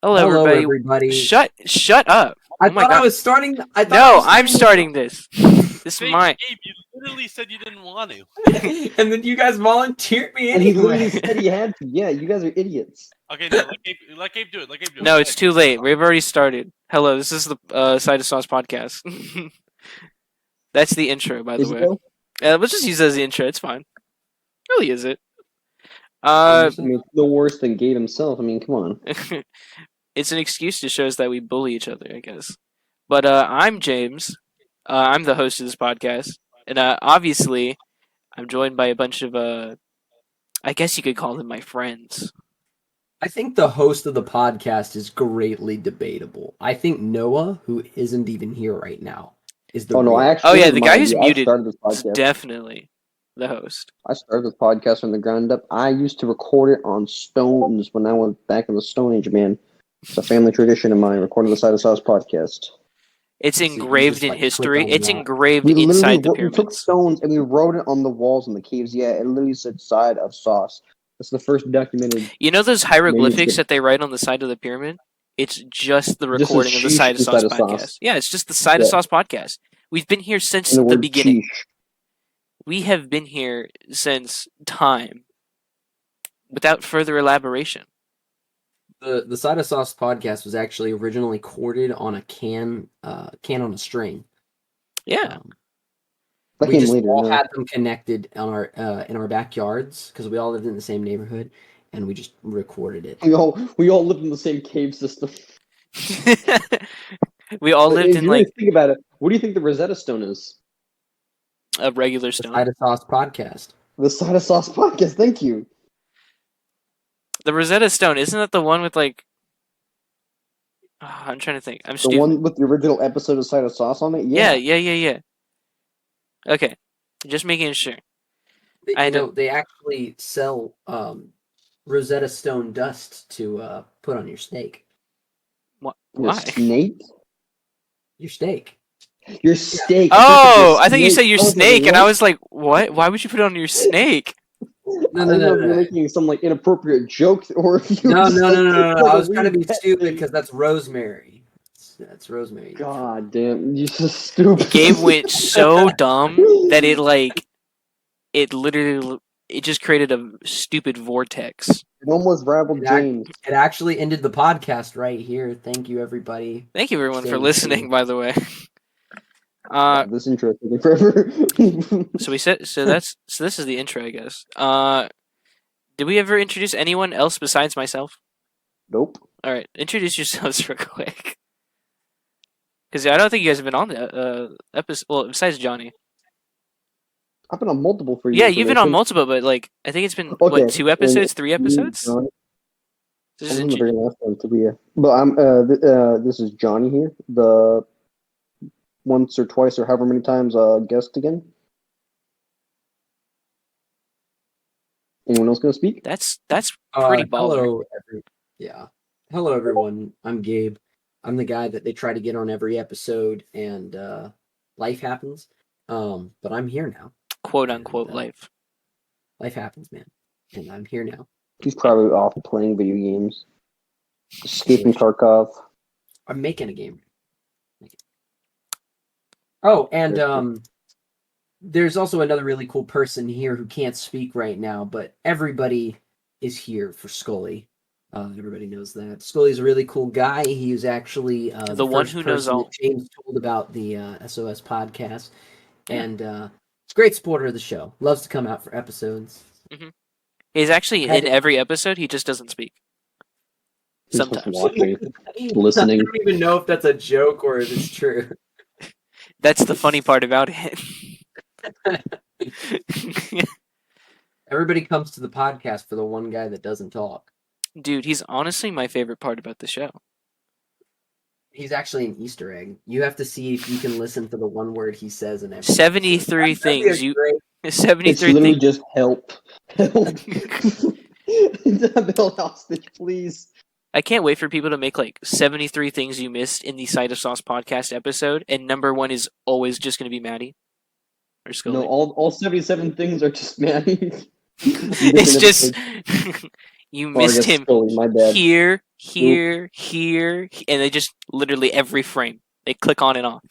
Hello, Hello, everybody. everybody. Shut up. I Oh my thought I God. was starting. No, I'm starting this. This is mine. Gabe, you literally said you didn't want to. And then you guys volunteered me And he literally anyway. said he had to. Yeah, you guys are idiots. Okay, no, let Gabe do it. Let Gabe do it. No, it's too late. We've already started. Hello, this is the Side of Sauce podcast. That's the intro, by the Is it way. though? Let's just use it as the intro. It's fine. Really, is it? I mean, it's no worse than Gabe himself. I mean, come on. It's an excuse to show us that we bully each other, I guess. But I'm James. I'm the host of this podcast, and obviously, I'm joined by a bunch of I guess you could call them my friends. I think the host of the podcast is greatly debatable. I think Noah, who isn't even here right now, is the. Oh no, real- I actually. Oh yeah, the guy who's I muted started this is podcast. definitely the host. I started this podcast from the ground up. I used to record it on stones when I was back in the Stone Age, man. It's a family tradition of mine, recording the Side of Sauce podcast. It's So you engraved just, in like, history. click on It's that. engraved We inside the we took pyramids. stones and we wrote it on the walls in the caves. Yeah, it literally said Side of Sauce. That's the first documented. You know those hieroglyphics Manuscript. that they write on the side of the pyramid? It's just the Just recording says of the sheesh Side of and Sauce Side of podcast. Sauce. Yeah, it's just the Side of Yeah. Sauce podcast. We've been here since And the the word beginning. sheesh. We have been here since time. Without further elaboration. The Side of Sauce podcast was actually originally corded on a can on a string. Yeah. That We came just later. all no? had them connected on our in our backyards because we all lived in the same neighborhood, and we just recorded it. We all lived in the same cave system. We all But lived if in you really like think about it, what do you think the Rosetta Stone is? a regular The stone. Side of Sauce podcast. The Side of Sauce podcast. Thank you. The Rosetta Stone, isn't that the one with like I'm trying to think. I'm The stupid. one with the original episode of Side of Sauce on it? Yeah. Okay. Just making sure. I know. They actually sell Rosetta Stone dust to put on your steak. Your Why? snake? Your steak. Your steak. Oh, I thought you said your I was like, snake, and I what? was like, what? Why would you put it on your snake? No, I no, didn't know no, if you were no. making some like inappropriate joke or if you No, were no, just, no, like, no, no. like I a was trying to be weird pet stupid thing. because that's rosemary. That's rosemary. God damn, you're so stupid. Gabe went so dumb that it literally just created a stupid vortex. It almost rivaled James. It actually ended the podcast right here. Thank you, everybody. Thank you everyone for Staying listening, tuned. by the way. This intro is taking forever. So this is the intro, I guess. Did we ever introduce anyone else besides myself? Nope. All right, introduce yourselves real quick. Because I don't think you guys have been on the episode. Well, besides Jonnie. I've been on multiple for you. Yeah, you've been on multiple, but like I think it's been Okay, what 2 episodes, 3 episodes. John, This I is was in the intro- very last one to be. But I'm. This is Johnny here. The once or twice or however many times guest again. Anyone else gonna speak? That's pretty baller. Hello, everyone. I'm Gabe. I'm the guy that they try to get on every episode, and life happens. But I'm here now. Quote unquote And, life. Life happens, man, and I'm here now. He's probably off playing video games, escaping Tarkov. I'm making a game. Oh, and there's also another really cool person here who can't speak right now, but everybody is here for Skully. Everybody knows that. Skully's a really cool guy. He was actually The one first who knows person all. that James told about the SOS podcast, and it's a great supporter of the show. Loves to come out for episodes. He's actually Had- in every episode. He just doesn't speak. He's just Sometimes. watching, listening. I don't even know if that's a joke or if it's true. That's the funny part about it. Everybody comes to the podcast for the one guy that doesn't talk. Dude, he's honestly my favorite part about the show. He's actually an Easter egg. You have to see if you can listen for the one word he says in every 73 episode. That'd be a things you great- It's 73 literally things. just help. Help. Bill hostage, please. I can't wait for people to make like 73 things you missed in the Side of Sauce podcast episode, and number 1 is always just going to be Maddie or Skully. No, all 77 things are just Manny. It's just You Or I missed guess him Skully, my bad. here, and they just literally every frame. They click on and off.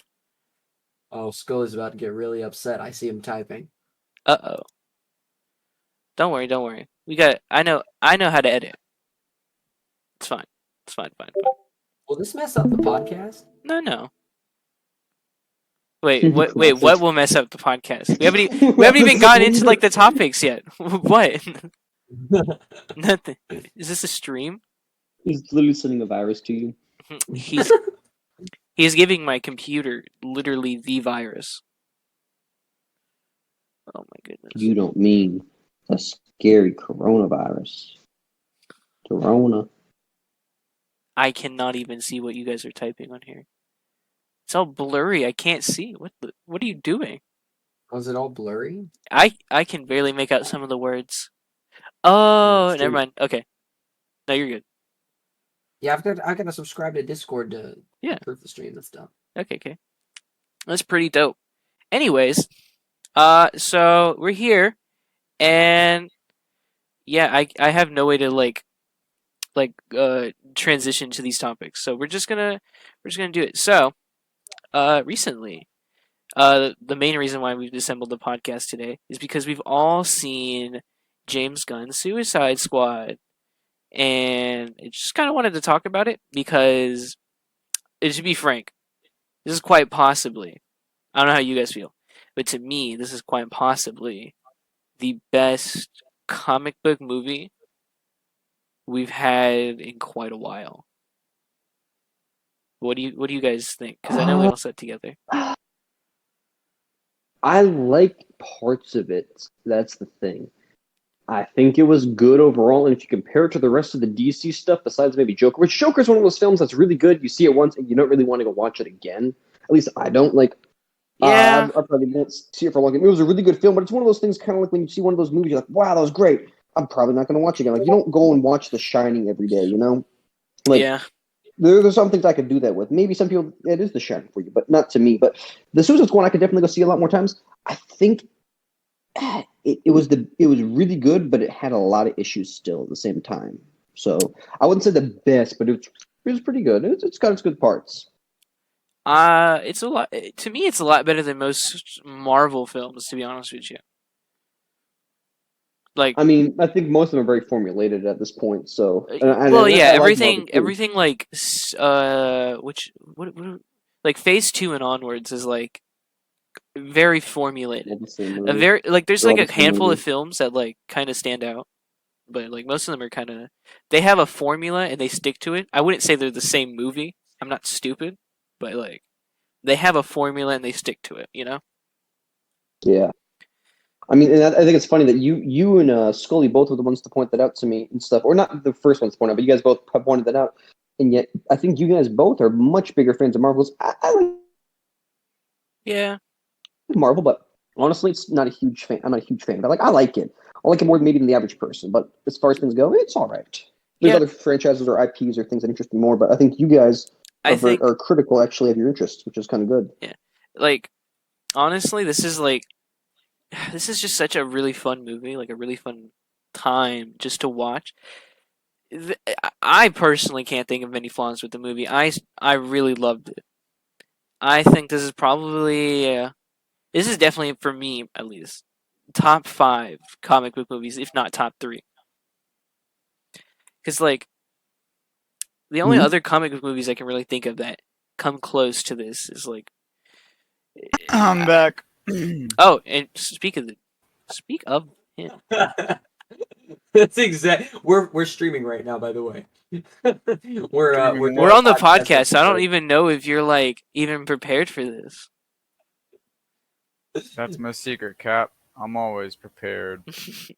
Oh, Skully's about to get really upset. I see him typing. Uh-oh. Don't worry. I know how to edit. It's fine. Fine. Will this mess up the podcast? No. Wait, what will mess up the podcast? We haven't even gotten into like the topics yet. What? Nothing. Is this a stream? He's literally sending a virus to you. He's giving my computer literally the virus. Oh my goodness. You don't mean the scary coronavirus. Corona. I cannot even see what you guys are typing on here. It's all blurry. I can't see. What are you doing? Was it all blurry? I can barely make out some of the words. Oh, never mind. Okay. No, you're good. Yeah, I gotta subscribe to Discord to proof the stream and stuff. Okay. That's pretty dope. Anyways, so we're here, and yeah, I have no way to transition to these topics, so we're just gonna do it. So, recently, the main reason why we've assembled the podcast today is because we've all seen James Gunn's Suicide Squad, and I just kind of wanted to talk about it because, to be frank, this is quite possibly, I don't know how you guys feel, but to me, this is quite possibly the best comic book movie we've had in quite a while. What do you guys think? Because I know we all sat together. I like parts of it. That's the thing. I think it was good overall, and if you compare it to the rest of the DC stuff, besides maybe Joker, which Joker's one of those films that's really good. You see it once, and you don't really want to go watch it again. At least I don't. Yeah. I probably won't see it for long. It was a really good film, but it's one of those things, kind of like when you see one of those movies, you're like, "Wow, that was great." I'm probably not going to watch it again. Like, you don't go and watch The Shining every day, you know? Like, yeah. There's some things I could do that with. Maybe some people, it is The Shining for you, but not to me. But the Suicide Squad, I could definitely go see a lot more times. I think it was really good, but it had a lot of issues still at the same time. So I wouldn't say the best, but it was pretty good. It's got its good parts. It's a lot. To me, it's a lot better than most Marvel films, to be honest with you. Like, I mean, I think most of them are very formulated at this point. So, everything like like Phase 2 and onwards is like very formulated. There's like a handful of films that like kind of stand out, but like most of them are kind of, they have a formula and they stick to it. I wouldn't say they're the same movie. I'm not stupid, but like they have a formula and they stick to it. You know? Yeah. I mean, and I think it's funny that you and Skully both were the ones to point that out to me and stuff, or not the first ones to point out, but you guys both pointed that out, and yet I think you guys both are much bigger fans of Marvels. I like Marvel, but honestly, it's not a huge fan. I'm not a huge fan, but I like it. I like it more maybe than the average person. But as far as things go, it's all right. There's other franchises or IPs or things that interest me more, but I think you guys are critical actually of your interests, which is kind of good. Yeah, like honestly, this is just such a really fun movie, like a really fun time just to watch. I personally can't think of any flaws with the movie. I really loved it. I think this is probably this is definitely, for me at least, top 5 comic book movies, if not top 3. Because like the only other comic book movies I can really think of that come close to this is like. I'm back. Oh, and speak of him. That's exact. We're streaming right now, by the way. we're on the podcast. So I don't even know if you're like even prepared for this. That's my secret, Cap. I'm always prepared.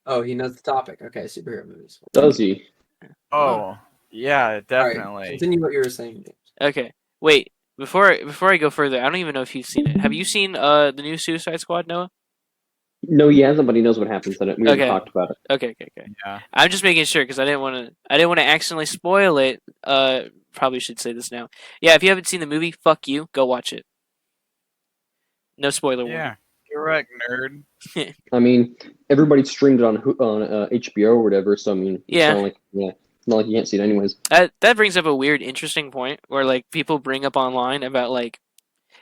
Oh, he knows the topic. Okay, superhero movies. Does he? Oh, yeah, definitely. All right, continue what you were saying, James. Okay, wait. Before I go further, I don't even know if you've seen it. Have you seen the new Suicide Squad, Noah? No, he hasn't, but he knows what happens in it. We haven't talked about it. Okay. Yeah. I'm just making sure because I didn't want to accidentally spoil it. Probably should say this now. Yeah, if you haven't seen the movie, fuck you. Go watch it. No spoiler warning. Yeah, get Correct, nerd. I mean, everybody streamed it on HBO or whatever, so I mean, Yeah. it's not like you can't see it anyways. That brings up a weird, interesting point where like people bring up online about like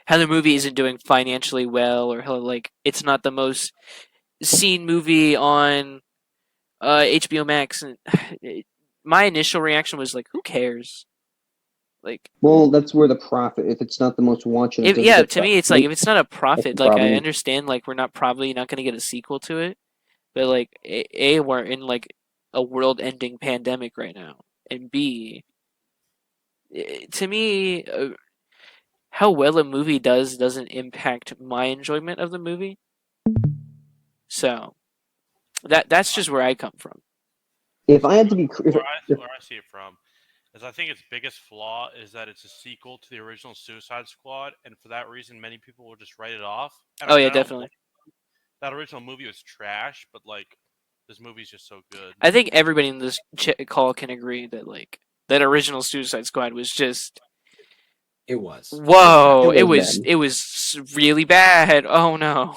how the movie isn't doing financially well, or how like it's not the most seen movie on HBO Max. And my initial reaction was like, who cares? Like, Well, that's where the profit. If it's not the most watched, it doesn't yeah, get to me, it's like if it's not a profit, like I understand, like we're probably not going to get a sequel to it, but like we're in like a world-ending pandemic right now, and B, to me, how well a movie doesn't impact my enjoyment of the movie. So that's just where I come from. If I had to be, where I see it from is I think its biggest flaw is that it's a sequel to the original Suicide Squad, and for that reason, many people will just write it off. And Oh yeah, definitely. That original movie was trash, but like this movie's just so good. I think everybody in this call can agree that like that original Suicide Squad was just. It was. Whoa! It was it was really bad. Oh no.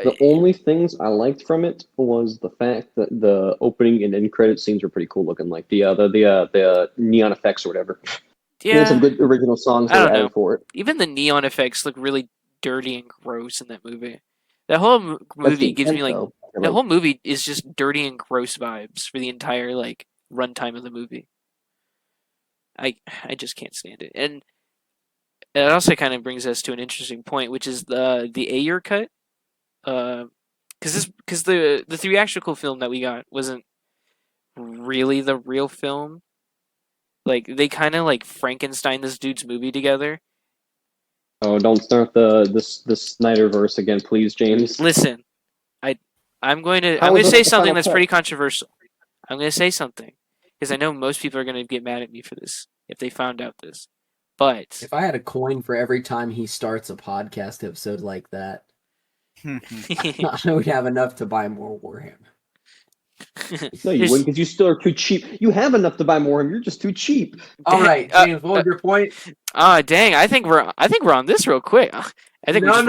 The only things I liked from it was the fact that the opening and end credit scenes were pretty cool looking, like the neon effects or whatever. Yeah. There's some good original songs that were added for it. Even the neon effects look really dirty and gross in that movie. That whole movie gives me like the whole movie is just dirty and gross vibes for the entire like runtime of the movie. I just can't stand it, and it also kind of brings us to an interesting point, which is the Ayer cut. Because the theatrical film that we got wasn't really the real film. Like they kind of like Frankenstein this dude's movie together. Oh, don't start the Snyderverse again, please, James. Listen, I'm going to say something that's pretty controversial. I'm going to say something because I know most people are going to get mad at me for this if they found out this. But if I had a coin for every time he starts a podcast episode like that, I would have enough to buy more Warhammer. No, you wouldn't, because you still are too cheap. You have enough to buy more, and you're just too cheap. All right, James, what was your point? Dang! I think we're on this real quick. I think no.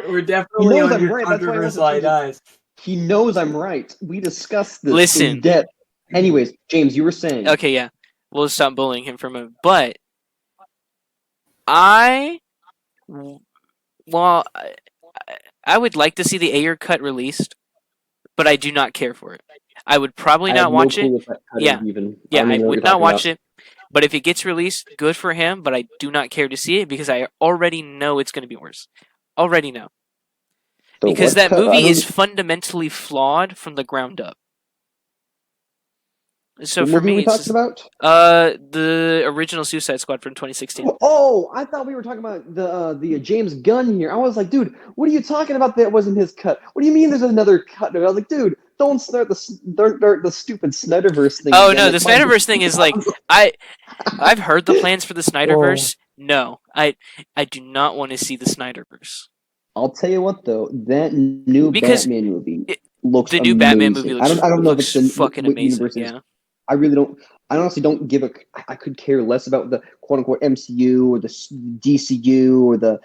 We're definitely on your controversial eyes. He knows I'm right. We discussed this. Listen. In depth. Anyways, James, you were saying. Okay, yeah, we'll stop bullying him for a moment. But I would like to see the Ayer cut released, but I do not care for it. I would probably not watch it. Yeah, I would not watch it. But if it gets released, good for him. But I do not care to see it because I already know it's going to be worse. Already know. Because that movie is fundamentally flawed from the ground up. So for me, it's about the original Suicide Squad from 2016. Oh, I thought we were talking about the James Gunn here. I was like, dude, what are you talking about? That wasn't his cut. What do you mean? There's another cut? I was like, dude, don't start the stupid Snyderverse thing. Oh no, the Snyderverse thing is like I've heard the plans for the Snyderverse. No, I do not want to see the Snyderverse. I'll tell you what though, that new Batman movie looks the new amazing. Batman movie looks I don't know if it's the fucking amazing. Yeah. I really don't. I honestly don't give a. I could care less about the quote unquote MCU or the DCU or the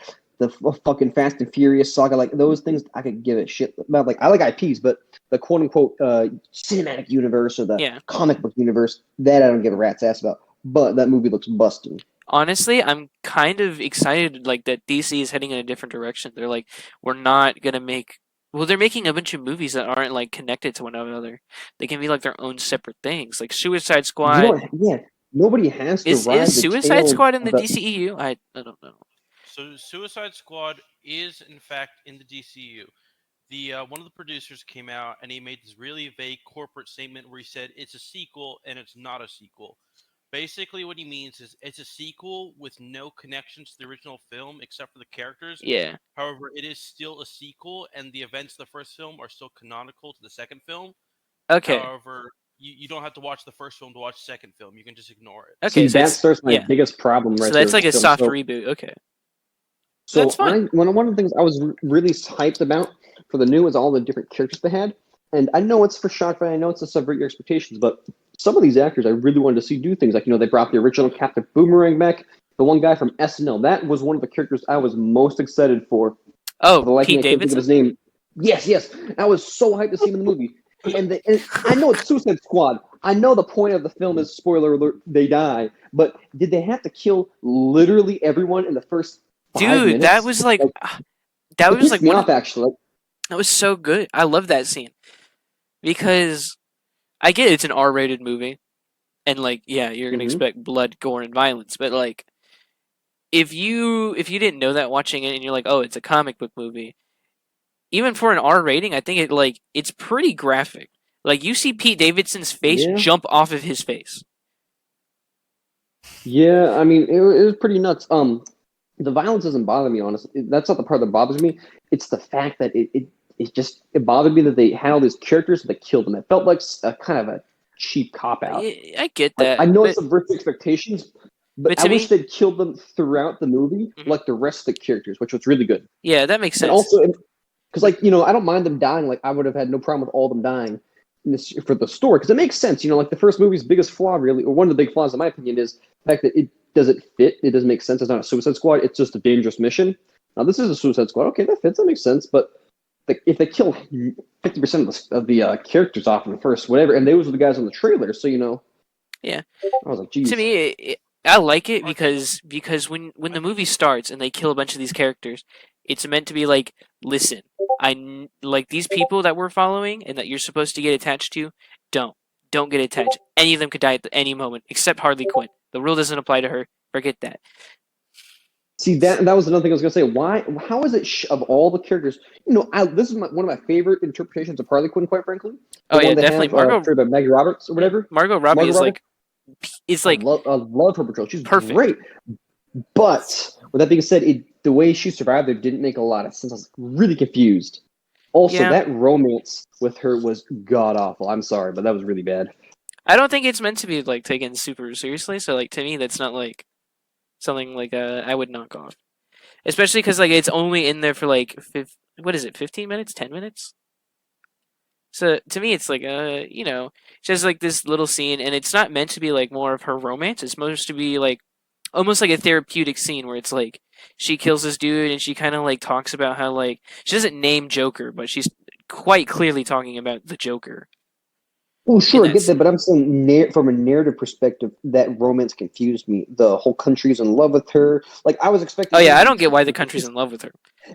fucking Fast and Furious saga. Like those things, I could give a shit about. Like I like IPs, but the quote unquote cinematic universe or the comic book universe, that I don't give a rat's ass about. But that movie looks busted. Honestly, I'm kind of excited like that DC is heading in a different direction. They're like, we're not gonna make. Well, they're making a bunch of movies that aren't like connected to one another. They can be like their own separate things, like Suicide Squad. Nobody has to. Is Suicide Squad in the DCEU? I don't know. So Suicide Squad is in fact in the DCU. The one of the producers came out and he made this really vague corporate statement where he said it's a sequel and it's not a sequel. Basically, what he means is it's a sequel with no connection to the original film except for the characters. Yeah. However, it is still a sequel, and the events of the first film are still canonical to the second film. Okay. However, you don't have to watch the first film to watch the second film. You can just ignore it. Okay, so that starts my biggest problem right there. So that's like a soft reboot. Okay. So that's fine. One of the things I was really hyped about for the new was all the different characters they had. And I know it's for shock value, I know it's to subvert your expectations, but some of these actors I really wanted to see do things. Like, they brought the original Captain Boomerang back. The one guy from SNL, that was one of the characters I was most excited for. Oh, the liking, Pete I can't think of his Davidson. name. Yes. I was so hyped to see him in the movie. And I know it's Suicide Squad. I know the point of the film is, spoiler alert, they die. But did they have to kill literally everyone in the first 5 Dude, that minutes? was like Like, that it was pissed like me one of off, actually. that was so good. I love that scene because I get it's an R-rated movie and like yeah, you're gonna Hmm. expect blood, gore, and violence, but like if you didn't know that watching it and you're like, oh, it's a comic book movie, even for an R rating, I think it's pretty graphic. Like you see Pete Davidson's face Yeah. jump off of his face. Yeah, I mean, it was pretty nuts. The violence doesn't bother me, honestly. That's not the part that bothers me. It's the fact that it bothered me that they had all these characters and they killed them. It felt like a kind of a cheap cop out. I get Like, I that, know it's subverts expectations, but but I to wish me, they'd killed them throughout the movie, mhm, like the rest of the characters, which was really good. yeah, that makes And sense. also, because like I don't mind them dying. Like I would have had no problem with all of them dying for the story, because it makes sense. Like the first movie's biggest flaw, really, or one of the big flaws, in my opinion, is the fact that it doesn't fit. It doesn't make sense. It's not a Suicide Squad. It's just a dangerous mission. Now this is a Suicide Squad. Okay, that fits. That makes sense. But if they kill 50% of the characters off in the first whatever, and those were the guys on the trailer, so Yeah, I was like, to geez. me, I like it because when the movie starts and they kill a bunch of these characters, it's meant to be like, listen, like these people that we're following and that you're supposed to get attached to, don't get attached. Any of them could die at any moment, except Harley Quinn. The rule doesn't apply to her. Forget that. See, that was another thing I was gonna say. Why? How is it of all the characters? This is one of my favorite interpretations of Harley Quinn, quite frankly. The Oh yeah, one they definitely. have portrayed by Maggie Roberts or whatever. Margot Robbie Margot is Robbie. like, it's I like love her portrayal. She's perfect. great. But with that being said, the way she survived there didn't make a lot of sense. I was really confused. Also, Yeah. that romance with her was god awful. I'm sorry, but that was really bad. I don't think it's meant to be like taken super seriously. So like to me, that's not like something like I would knock off, especially because like it's only in there for like what is it, 15 minutes, 10 minutes. So to me, it's like just like this little scene, and it's not meant to be like more of her romance. It's supposed to be like almost like a therapeutic scene where it's like she kills this dude, and she kind of like talks about how like she doesn't name Joker, but she's quite clearly talking about the Joker. Well, sure, I that get that, scene. but I'm saying from a narrative perspective, that romance confused me. The whole country's in love with her. Like I was expecting. Oh yeah, her I to don't get why the be- country's in love with her.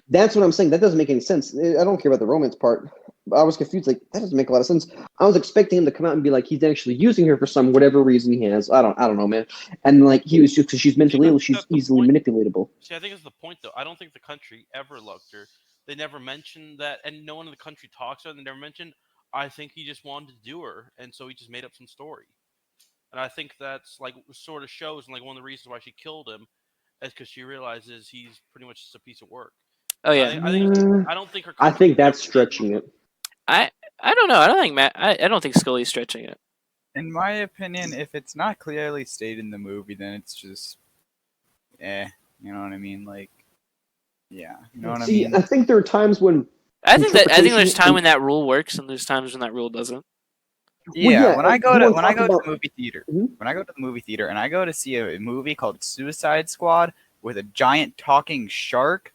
That's what I'm saying. That doesn't make any sense. I don't care about the romance part. I was confused. Like that doesn't make a lot of sense. I was expecting him to come out and be like he's actually using her for some whatever reason he has. I don't know, man. And like he was just because she's mentally ill, she's That's the easily point. manipulatable. See, I think it's the point, though. I don't think the country ever loved her. They never mentioned that, and no one in the country talks about it. They never mentioned. I think he just wanted to do her, and so he just made up some story. And I think that's like sort of shows, and like one of the reasons why she killed him is because she realizes he's pretty much just a piece of work. Oh yeah, I don't think her I country think that's ever did love stretching her. it. I don't know. I don't think I don't think Scully's stretching it. In my opinion, if it's not clearly stated in the movie, then it's just, you know what I mean? Like, yeah, you know what See, I mean? I think there are times when I think there's interpretation time when that rule works, and there's times when that rule doesn't. Yeah, when I go to when I go the movie theater, Mhm. when I go to the movie theater and I go to see a movie called Suicide Squad with a giant talking shark,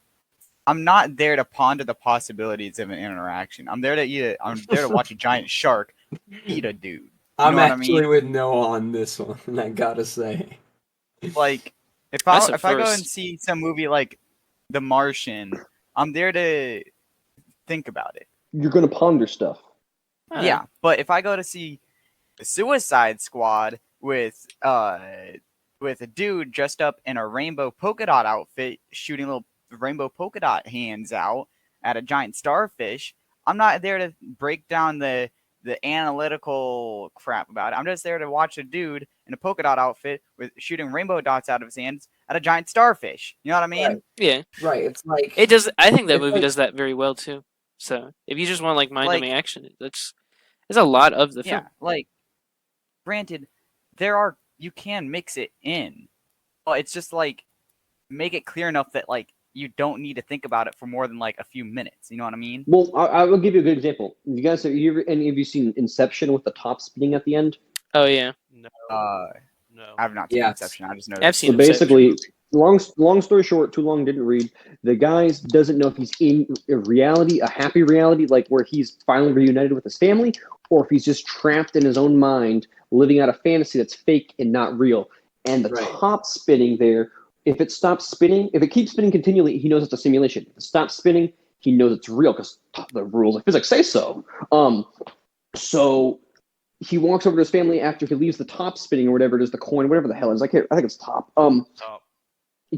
I'm not there to ponder the possibilities of an interaction. I'm there to watch a giant shark eat a dude. I'm know what I actually mean? with Noah on this one. I gotta say. Like if That's a I go and first. see some movie like The Martian, I'm there to think about it. you're going to ponder stuff. Yeah, but if I go to see the Suicide Squad with a dude dressed up in a rainbow polka dot outfit, shooting little rainbow polka dot hands out at a giant starfish, I'm not there to break down the analytical crap about it. I'm just there to watch a dude in a polka dot outfit with shooting rainbow dots out of his hands at a giant starfish. You know what I mean? Right. Yeah, Right. It's like it does. I think that it's movie like does that very well too. So if you just want like mind-numbing Like, action, that's a lot of the film. yeah, like granted, you can mix it in. But it's just like make it clear enough that like you don't need to think about it for more than like a few minutes. You know what I mean? Well, I will give you a good example. You guys, any of you seen Inception with the top spinning at the end? Oh yeah, No, Uh, no. I have not seen Yes. Inception. I just know I've this. seen So basically, long story short, too long didn't read. The guy doesn't know if he's in a reality, a happy reality, like where he's finally reunited with his family, or if he's just trapped in his own mind, living out a fantasy that's fake and not real. And the top spinning there, if it stops spinning, if it keeps spinning continually, he knows it's a simulation. If it stops spinning, he knows it's real because the rules of physics say so. So he walks over to his family after he leaves the top spinning or whatever it is, the coin, whatever the hell it is. I think it's top.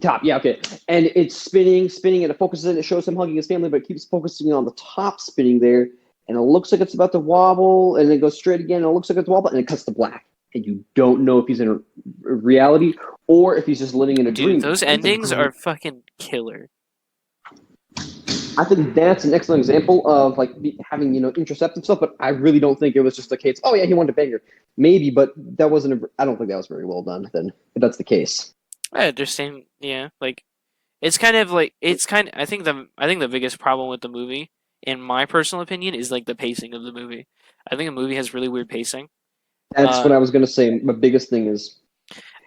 Top, yeah, okay. And it's spinning, and it focuses in. It shows him hugging his family, but it keeps focusing on the top spinning there. And it looks like it's about to wobble, and then it goes straight again, and it looks like it's wobble, and it cuts to black. And you don't know if he's in a reality or if he's just living in a dream. Dude, those endings are fucking killer. I think that's an excellent example of like having interceptive stuff, but I really don't think it was just a case. Oh yeah, he wanted to bang her, maybe, but that wasn't. I don't think that was very well done. Then, if that's the case. I understand. Yeah, like it's kind of like I think the biggest problem with the movie, in my personal opinion, is like the pacing of the movie. I think the movie has really weird pacing. That's what I was gonna say. My biggest thing is.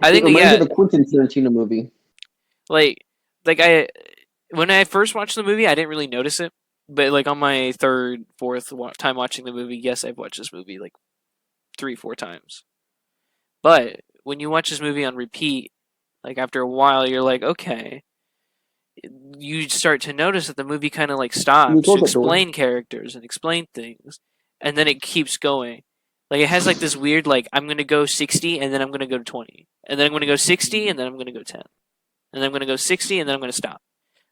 I think it reminds me of a Quentin Tarantino movie. Like when I first watched the movie, I didn't really notice it, but like on my third, fourth time watching the movie, yes, I've watched this movie like 3-4 times. But when you watch this movie on repeat, like after a while, you're like, okay. You start to notice that the movie kind of like stops to explain characters and explain things, and then it keeps going. Like it has like this weird like I'm gonna go 60 and then I'm gonna go to 20, and then I'm gonna go 60 and then I'm gonna go 10, and then I'm gonna go 60 and then I'm gonna stop.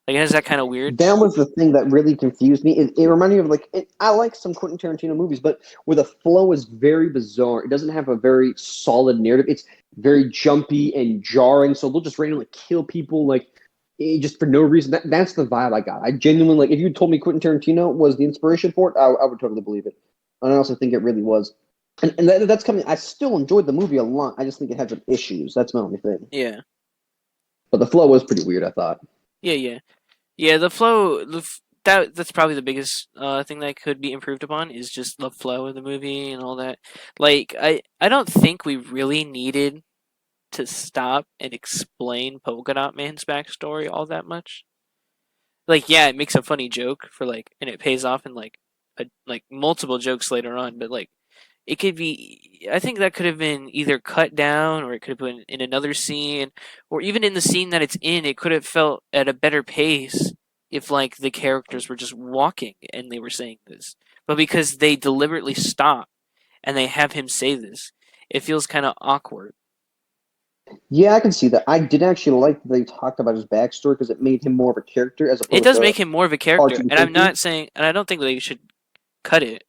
Like it has that kind of weird. That was the thing that really confused me. It reminded me of like I like some Quentin Tarantino movies, but where the flow is very bizarre. It doesn't have a very solid narrative. It's very jumpy and jarring. So they'll just randomly kill people like just for no reason. That's the vibe I got. I genuinely like. If you told me Quentin Tarantino was the inspiration for it, I would totally believe it. And I also think it really was. And that's coming. I still enjoyed the movie a lot. I just think it had some issues. That's my only thing. Yeah. But the flow was pretty weird, I thought. Yeah. The flow. That's probably the biggest thing that could be improved upon is just the flow of the movie and all that. Like I don't think we really needed to stop and explain Polka Dot Man's backstory all that much. Like yeah, it makes a funny joke for like, and it pays off in like multiple jokes later on, but like. It could be. I think that could have been either cut down, or it could have been in another scene, or even in the scene that it's in. It could have felt at a better pace if, like, the characters were just walking and they were saying this. But because they deliberately stop and they have him say this, it feels kind of awkward. Yeah, I can see that. I did actually like that they talked about his backstory because it made him more of a character as opposed to. It does make him more of a character, and I'm R2-D2. not saying, and I don't think they should cut it,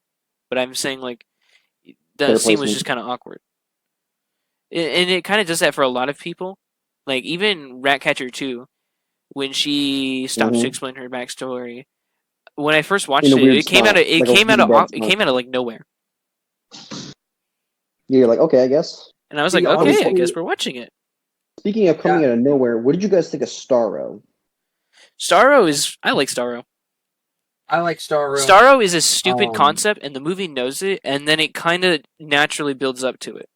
but I'm saying like the Better scene was placement. just kind of awkward. And it kind of does that for a lot of people. Like even Ratcatcher 2, when she stops to explain her backstory. When I first watched In a it, weird it came spot, out of like a really bad spot. like nowhere. Yeah, you're like, okay, I guess. And I was like, Yeah, okay, I honestly- guess we're watching it. Speaking of coming out of nowhere, what did you guys think of Starro? I like Starro. I like Starro. Starro is a stupid concept, and the movie knows it, and then it kind of naturally builds up to it.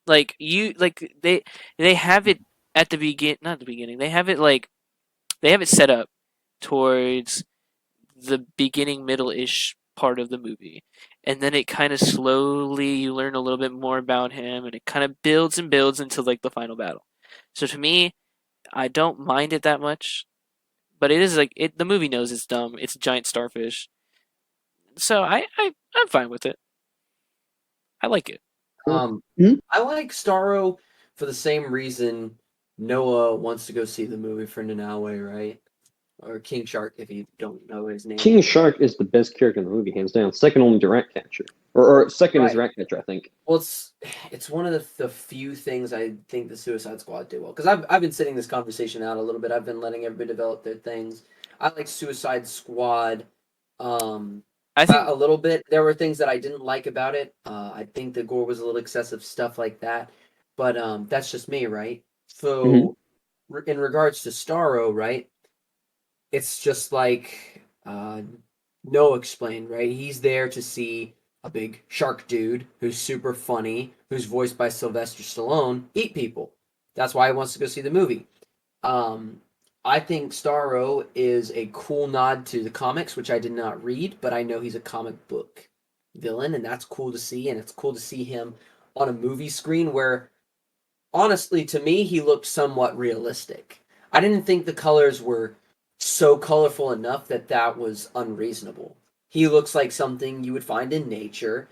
Like they have it at the not the beginning. They have it set up towards the beginning, middle-ish part of the movie, and then it kind of slowly you learn a little bit more about him, and it kind of builds and builds until like the final battle. So to me, I don't mind it that much. But it is like the movie knows it's dumb. It's a giant starfish, so I'm fine with it. I like it. I like Starro for the same reason Noah wants to go see the movie for Nanawe, right? Or King Shark, if you don't know his name. King Shark is the best character in the movie, hands down. Second only to Ratcatcher. Or second is Ratcatcher, I think. Well, it's one of the few things I think the Suicide Squad did well. Because I've been sitting this conversation out a little bit. I've been letting everybody develop their things. I like Suicide Squad I think a little bit. There were things that I didn't like about it. I think the gore was a little excessive, stuff like that. But that's just me, right? So in regards to Starro, right? It's just like Noah explained, right? He's there to see a big shark dude who's super funny, who's voiced by Sylvester Stallone, eat people. That's why he wants to go see the movie. I think Starro is a cool nod to the comics, which I did not read, but I know he's a comic book villain, and that's cool to see. And it's cool to see him on a movie screen where, honestly, to me, he looked somewhat realistic. I didn't think the colors were so colorful enough that was unreasonable. He looks like something you would find in nature,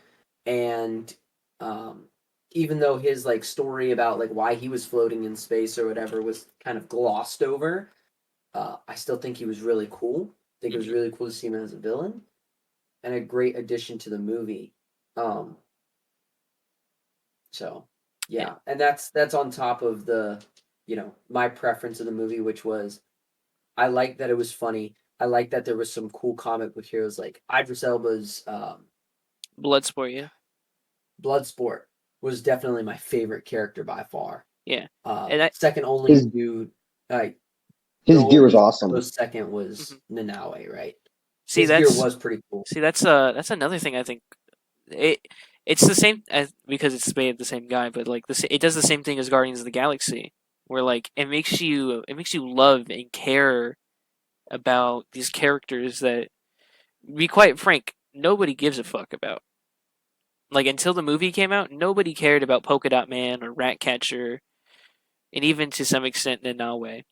and even though his like story about like why he was floating in space or whatever was kind of glossed over, I still think he was really cool. I think it was really cool to see him as a villain, and a great addition to the movie. So yeah, and that's on top of the, my preference of the movie, which was I liked that it was funny. I liked that there was some cool comic book heroes like Idris Elba's Bloodsport, yeah. Bloodsport was definitely my favorite character by far. Yeah. And second only His- to His the gear was only awesome. close second was Nanaue, right? see, His gear was pretty cool. See, that's another thing I think. It's the same as, because it's made of the same guy, but like it does the same thing as Guardians of the Galaxy, where like it makes you love and care about these characters that, be quite frank, nobody gives a fuck about. Like, until the movie came out, nobody cared about Polka Dot Man or Ratcatcher, and even to some extent Nanaue.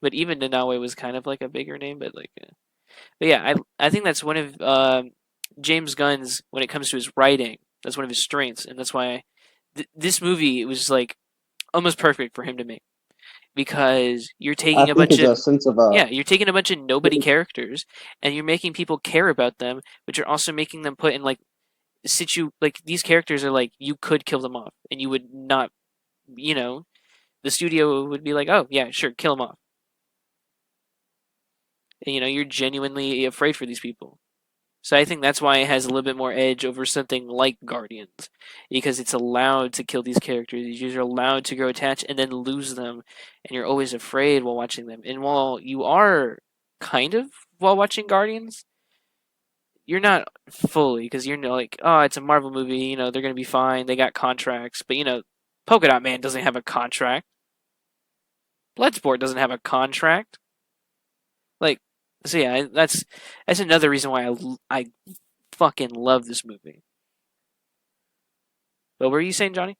But even Nanaue was kind of like a bigger name, but like, but yeah, I think that's one of James Gunn's, when it comes to his writing, that's one of his strengths, and that's why this movie was like almost perfect for him to make, because you're taking a think bunch there's of a sense of you're taking a bunch of nobody characters and you're making people care about them, but you're also making them put in like like these characters are like you could kill them off and you would not, the studio would be like, oh yeah, sure, kill them off, and you're genuinely afraid for these people. So I think that's why it has a little bit more edge over something like Guardians, because it's allowed to kill these characters. You're allowed to grow attached and then lose them, and you're always afraid while watching them. And while you are kind of while watching Guardians, you're not fully, because you're like, oh, it's a Marvel movie. They're gonna be fine. They got contracts, but Polka Dot Man doesn't have a contract. Bloodsport doesn't have a contract. Like, so yeah, that's another reason why I fucking love this movie. What were you saying, Johnny?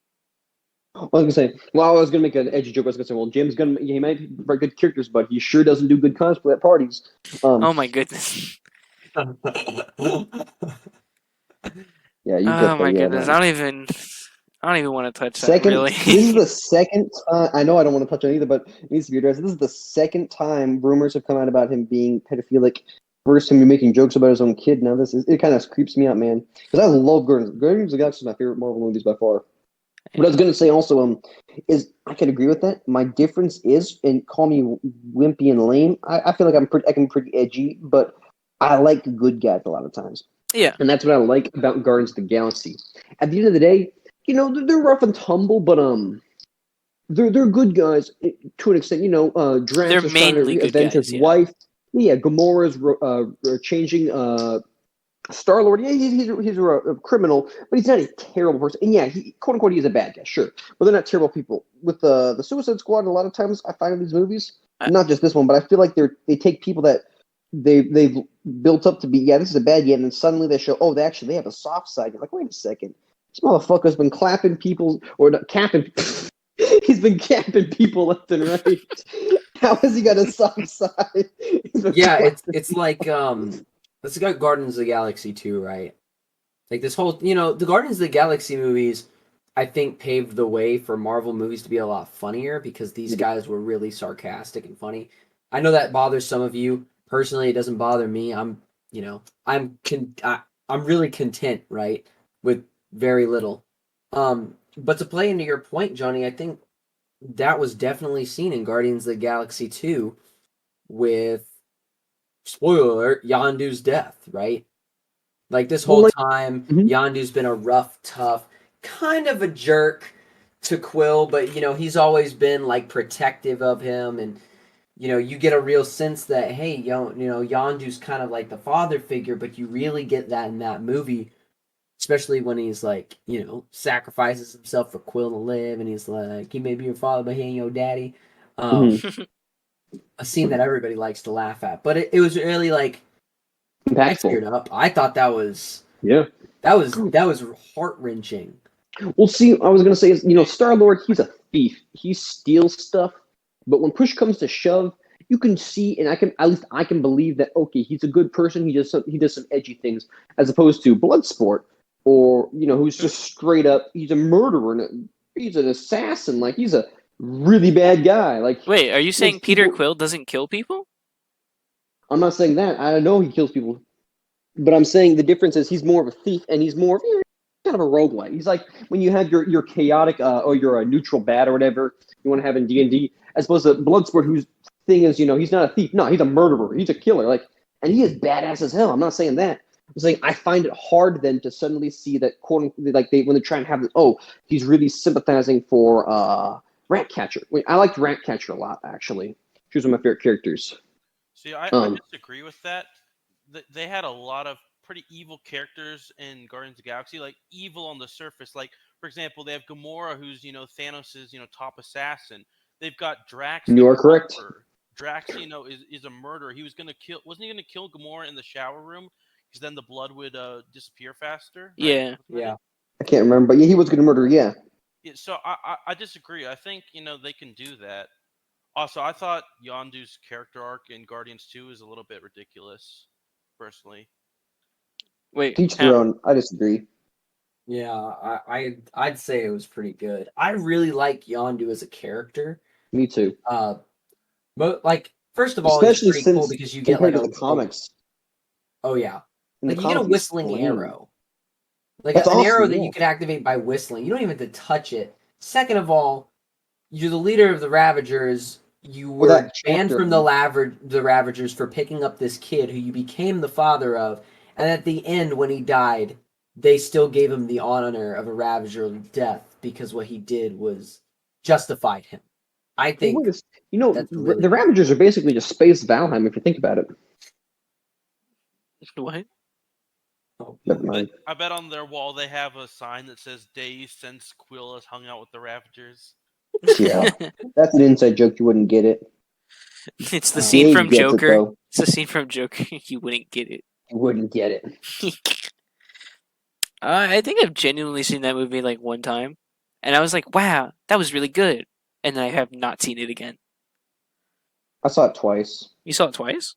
I was gonna say, well, I was gonna make an edgy joke. I was gonna say, well, Jim's gonna, he might be very good characters, but he sure doesn't do good cosplay at parties. Oh my goodness. Yeah, you Oh get that. my Yeah, goodness. man. I don't even want to touch that, Second, really. this is the second time. I know I don't want to touch on it either, but it needs to be addressed. This is the second time rumors have come out about him being pedophilic. First time you're making jokes about his own kid. Now it kind of creeps me out, man. Because I love Guardians. Guardians of the Galaxy is my favorite Marvel movies by far. What I was going to say also, is I can agree with that. My difference is, and call me wimpy and lame. I feel like I can be pretty edgy, but I like good guys a lot of times. Yeah. And that's what I like about Guardians of the Galaxy. At the end of the day, they're rough and tumble, but they're good guys to an extent. Drax They're is trying mainly to good avenge guys, his yeah. wife. Yeah, Gamora's changing. Star-Lord, yeah, he's a criminal, but he's not a terrible person. And yeah, he quote unquote he's a bad guy, sure, but they're not terrible people. With the Suicide Squad, a lot of times I find in these movies, not just this one, but I feel like they take people that they've built up to be, yeah, this is a bad guy, and then suddenly they show, oh, they have a soft side. You're like, wait a second, this motherfucker's been clapping people or not, capping. He's been capping people left and right. How has he got a soft side? Yeah, it's like let's go Guardians of the Galaxy 2, right? Like this whole, the Guardians of the Galaxy movies, I think paved the way for Marvel movies to be a lot funnier because these guys were really sarcastic and funny. I know that bothers some of you. Personally, it doesn't bother me. I'm really content, right, with very little. But to play into your point, Johnny, I think that was definitely seen in Guardians of the Galaxy 2 with, spoiler alert, Yondu's death, right? Like this whole time, Yondu's been a rough, tough, kind of a jerk to Quill, but he's always been like protective of him, and you get a real sense that hey, Yondu's kind of like the father figure, but you really get that in that movie especially when he's like, sacrifices himself for Quill to live, and he's like, he may be your father, but he ain't your daddy. A scene that everybody likes to laugh at, but it was really like I teared Impactful. up. I thought that was Yeah. heart wrenching. Well, see, I was gonna say, Star-Lord, he's a thief. He steals stuff, but when push comes to shove, you can see, and I can believe that. Okay, he's a good person. He does some edgy things, as opposed to Bloodsport, or who's just straight up. He's a murderer and he's an assassin. Like he's a really bad guy. Like Wait, are you saying most Peter people- Quill doesn't kill people? I'm not saying that. I know he kills people, but I'm saying the difference is he's more of a thief and he's more of kind of a roguelite. He's like when you have your chaotic or your neutral bat or whatever you want to have in D&D, as opposed to Bloodsport, whose thing is he's not a thief. No, he's a murderer. He's a killer. Like, and he is badass as hell. I'm not saying that. I'm saying I find it hard then to suddenly see that when they're trying to have this. Oh, he's really sympathizing for Ratcatcher. I liked Ratcatcher a lot actually. She was one of my favorite characters. See, I disagree with that. They had a lot of pretty evil characters in Guardians of the Galaxy, like evil on the surface. Like, for example, they have Gamora, who's Thanos' top assassin. They've got Drax. You are correct. Drax, is a murderer. He was gonna kill. Wasn't he gonna kill Gamora in the shower room? Because then the blood would disappear faster. Right? Yeah. I can't remember, but yeah, he was going to murder. Yeah. So I disagree. I think they can do that. Also, I thought Yondu's character arc in Guardians 2 is a little bit ridiculous, personally. Wait, Teach their own. I disagree. Yeah, I'd say it was pretty good. I really like Yondu as a character. Me too. But like, first of all, Especially it's pretty cool since because you get compared like to the comics. Oh yeah, In like the you get a comics, whistling he's arrow, like That's an arrow awesome, that yeah. you can activate by whistling. You don't even have to touch it. Second of all, you're the leader of the Ravagers. You Well, were that banned chapter- from the Ravagers for picking up this kid who you became the father of, and at the end, when he died, they still gave him the honor of a Ravager death because what he did was justified him. I think that's really the Ravagers are basically just space Valheim if you think about it. what? Never mind. I bet on their wall they have a sign that says "Days since Quill has hung out with the Ravagers." Yeah, that's an inside joke. You wouldn't get it. It's the scene Gabe from gets it, Joker. though. It's the scene from Joker. You wouldn't get it. You wouldn't get it. I think I've genuinely seen that movie like one time, and I was like, "Wow, that was really good," and I have not seen it again. I saw it twice. You saw it twice?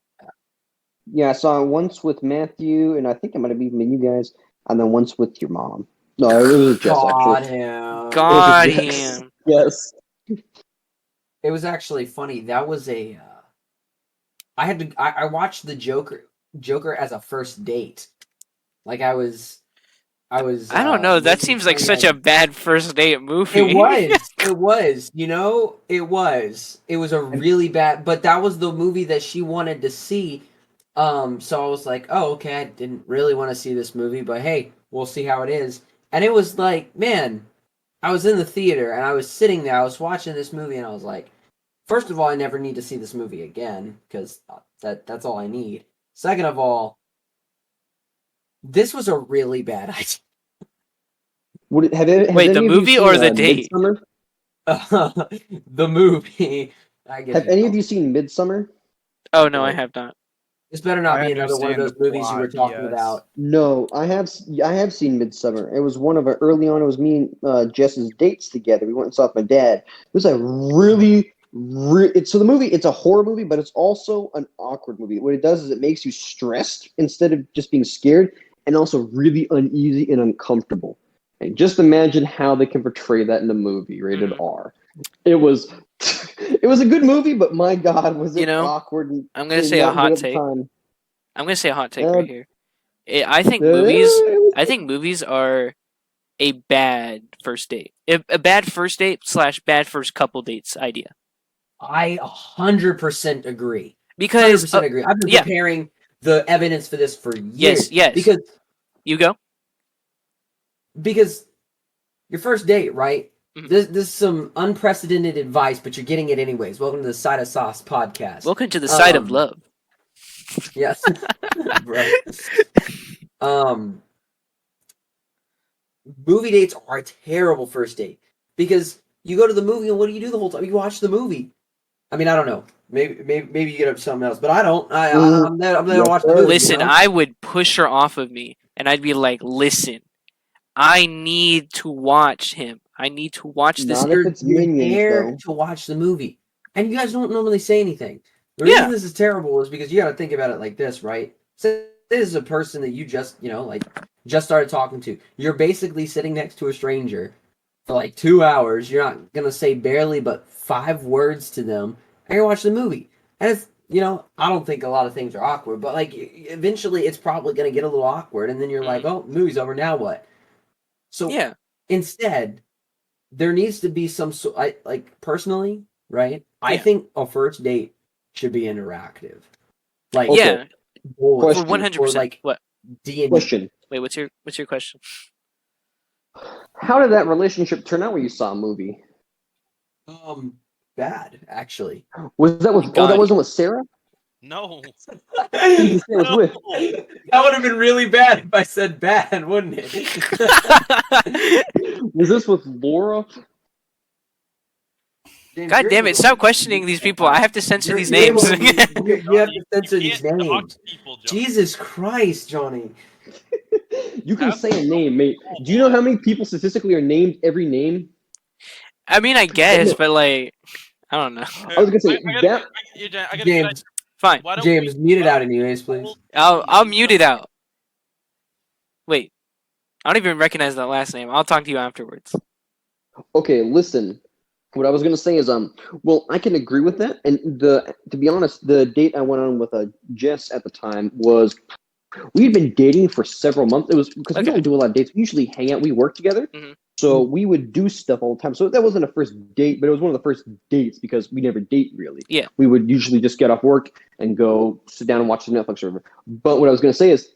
Yeah, I saw it once with Matthew, and I think it might have even been you guys, and then once with your mom. No, it was Jess, God actually. him. God It was Jess. him. Yes. It was actually funny. That was a. I watched the Joker as a first date. Like I was. I don't know. That seems like such a bad first date movie. It was. It was. It was a really bad. But that was the movie that she wanted to see. So I was like, oh, okay. I didn't really want to see this movie, but hey, we'll see how it is. And it was like, man, I was in the theater and I was sitting there. I was watching this movie and I was like, first of all, I never need to see this movie again because that's all I need. Second of all, this was a really bad idea. Wait, the movie or the date? Midsummer? The movie. I guess. Have any of you seen Midsummer? Oh no, I have not. This better not I be another one of understand those the movies you were plot, talking yes. about. No, I have seen Midsummer. It was one of our early on. It was me and Jess's dates together. We went and saw it with my dad. It was a so the movie. It's a horror movie, but it's also an awkward movie. What it does is it makes you stressed instead of just being scared, and also really uneasy and uncomfortable. And just imagine how they can portray that in a movie rated R. It was a good movie, but my God, was it awkward. I'm gonna say a hot take. I'm gonna say a hot take right here. I think movies are a bad first date. A bad first date / bad first couple dates idea. I 100% agree. Because 100% agree. I've been preparing the evidence for this for years. Yes. Because you go. Because your first date, right? Mhm. This is some unprecedented advice, but you're getting it anyways. Welcome to the Side of Sauce podcast. Welcome to the side of love. Yes. Right. movie dates are a terrible first date because you go to the movie and what do you do the whole time? You watch the movie. I mean, I don't know. Maybe you get up to something else, but I don't. I'm there to Yes, watch the sir. movie. Listen, you know? I would push her off of me, and I'd be like, "Listen, I need to watch him. I need to watch this." Not if it's You're Minions, there though. to watch the movie, and you guys don't normally say anything. The Yeah. reason this is terrible is because you got to think about it like this, right? So this is a person that you just, just started talking to. You're basically sitting next to a stranger for like 2 hours. You're not gonna say barely but 5 words to them, and you're watching the movie. And it's, I don't think a lot of things are awkward, but like eventually it's probably gonna get a little awkward, and then you're like, oh, movie's over, now what? So Yeah, instead, there needs to be some personally, right? I Yeah. think a first date should be interactive. Like Okay. yeah, goals, for Question. 100%. Or like What? D&D. Question: Wait, what's your question? How did that relationship turn out when you saw a movie? Bad actually. Was that with? Oh, God. that wasn't with Sarah. No. Who did you say it was with? That would have been really bad if I said bad, wouldn't it? Was this with Laura? God damn it! Stop questioning these people. I have to censor these You're names. able to- you have to censor You these can't dox names. people, John. Jesus Christ, Johnny. You can say a name, mate. Do you know how many people statistically are named every name? I mean, I guess, but like, I don't know. I was gonna say I that. got a good James, idea. Fine, Why don't James, we- mute it why out don't anyways, we please. hold I'll the- mute it out. Wait, I don't even recognize that last name. I'll talk to you afterwards. Okay, listen. What I was gonna say is, well, I can agree with that. And to be honest, the date I went on with Jess at the time was we had been dating for several months. It was because we Okay. don't do a lot of dates. We usually hang out. We work together, Mhm. so we would do stuff all the time. So that wasn't a first date, but it was one of the first dates because we never date really. Yeah. We would usually just get off work and go sit down and watch the Netflix or whatever. But what I was gonna say is,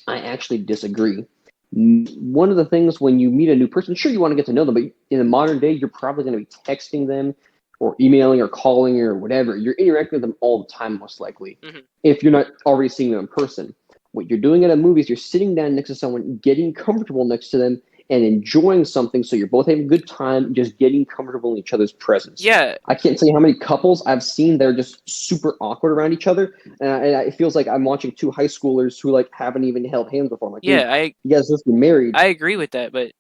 I actually disagree. One of the things when you meet a new person, sure, you want to get to know them, but in the modern day, you're probably going to be texting them or emailing or calling or whatever. You're interacting with them all the time, most likely, Mhm. if you're not already seeing them in person. What you're doing at a movie is you're sitting down next to someone, getting comfortable next to them, and enjoying something so you're both having a good time, just getting comfortable in each other's presence. Yeah, I can't tell you how many couples I've seen that are just super awkward around each other, and it feels like I'm watching 2 high schoolers who like haven't even held hands before. I'm like, dude, yeah, you guys just get married. I agree with that, but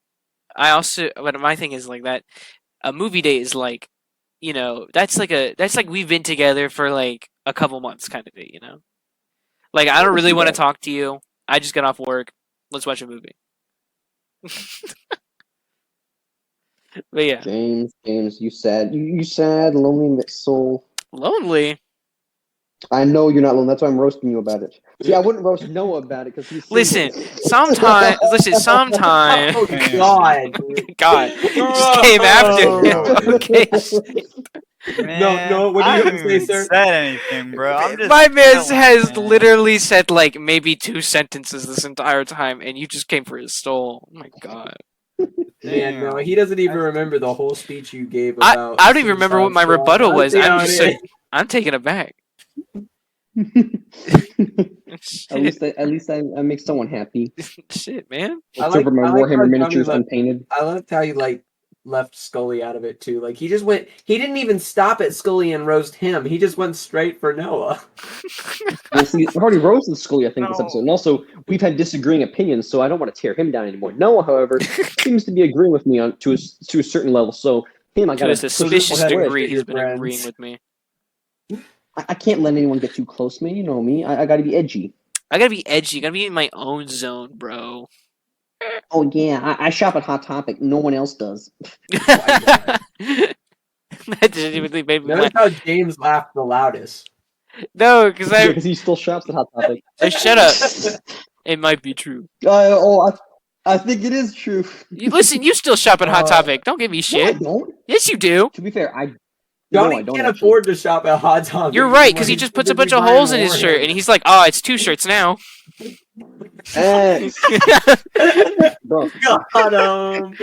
but my thing is like that. A movie date is like, that's like we've been together for like a couple months kind of date, Like I don't really want to talk to you. I just got off work. Let's watch a movie. But yeah, James, you sad, you sad, lonely soul. lonely. I know you're not lonely. That's why I'm roasting you about it. See, I wouldn't roast Noah about it because he's Listen, single. sometime. Oh God. God, just came after. Okay. No, what do you I have to haven't say, even sir? said anything, bro. I'm just My man chilling, has man. literally said like maybe 2 sentences this entire time, and you just came for his soul. Oh my God. Man, no, Damn. he doesn't even remember the whole speech you gave I about. don't even remember what my Suicide Squad. rebuttal I was. see I'm how just it like, I'm taken aback. At least I make someone happy. Shit, man. I Except for my like how Warhammer Johnny miniatures left- unpainted. I loved how you left Skully out of it too. Like he didn't even stop at Skully and roast him. He just went straight for Noah. Well, see, I've already roasted Skully, I think, this No. episode. And also, we've had disagreeing opinions, so I don't want to tear him down anymore. Noah, however, seems to be agreeing with me to a certain level. So, him, I To gotta a suspicious ahead and degree, hit he's your been friends. agreeing with me. I can't let anyone get too close to me. You know me. I gotta be edgy. I gotta be edgy. I gotta be in my own zone, bro. Oh yeah, I shop at Hot Topic. No one else does. That genuinely made me Notice laugh. how James laughed the loudest. No, because Yeah, because he still shops at Hot Topic. shut up. It might be true. I think it is true. Listen, you still shop at Hot Uh, Topic. Don't give me No, I shit. don't. Yes, you do. To be fair, I Johnny no, I don't can't actually. afford to shop at Hot Topic. You're right, because he He's just puts a too busy bunch of buying holes in his Warhammer. shirt, and he's like, "Oh, it's 2 shirts now." X, bro. Got him.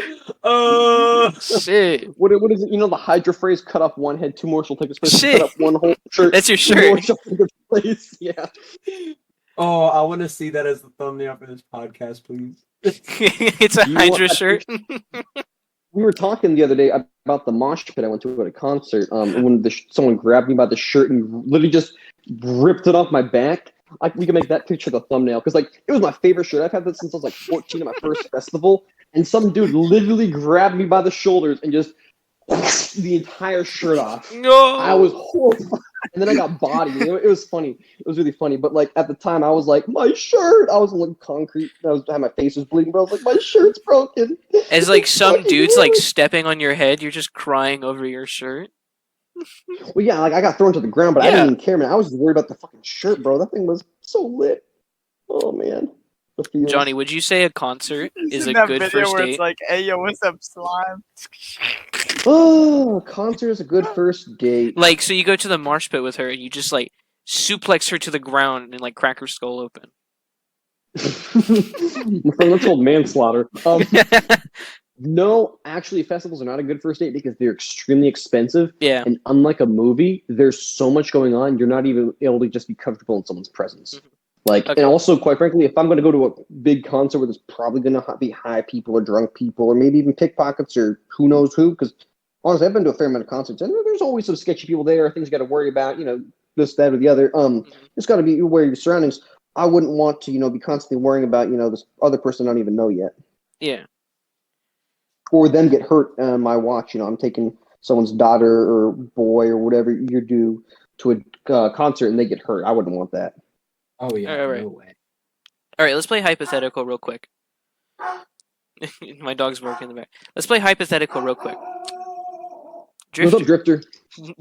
Oh. Shit, What is it? You know the Hydra phrase: cut off one head, 2 more she'll take its place. Shit. Cut off one whole shirt. that's your 2 more shirt. she'll take its place. Yeah. Oh, I want to see that as the thumbnail for this podcast, please. It's a You want Hydra that shirt. We were talking the other day about the mosh pit I went to at a concert. When someone grabbed me by the shirt and literally just ripped it off my back. Like we can make that picture the thumbnail because like it was my favorite shirt. I've had that since I was like 14 at my first festival, and some dude literally grabbed me by the shoulders and just the entire shirt off. No. I was horrified, and then I got bodied. It was funny. It was really funny. But like at the time, I was like, my shirt. I was on concrete. Had my face was bleeding, but I was like, my shirt's broken. As like some Fucking dude's like hurt. stepping on your head, you're just crying over your shirt. Well, yeah, like I got thrown to the ground, but I Yeah. didn't even care, man. I was just worried about the fucking shirt, bro. That thing was so lit. Oh man, the feels. Johnny, would you say a concert is a in that good video first where date? it's like, "Hey, yo, what's up, slime?" Oh, concert is a good first date. Like, so you go to the marsh pit with her and you just like suplex her to the ground and like crack her skull open. That's called manslaughter. No, actually, festivals are not a good first date because they're extremely expensive. Yeah. And unlike a movie, there's so much going on, you're not even able to just be comfortable in someone's presence. Mhm. Like, Okay. and also, quite frankly, if I'm going to go to a big concert where there's probably going to be high people or drunk people or maybe even pickpockets or who knows who, because honestly, I've been to a fair amount of concerts and there's always some sketchy people there, things you got to worry about, this, that, or the other. It's got to be aware of your surroundings. I wouldn't want to, be constantly worrying about, this other person I don't even know yet. Yeah. Or them get hurt on my watch. I'm taking someone's daughter or boy or whatever you do to a concert and they get hurt. I wouldn't want that. Oh yeah, All right. no way. All right, let's play hypothetical real quick. My dog's barking in the back. Let's play hypothetical real quick. What's up, Drifter?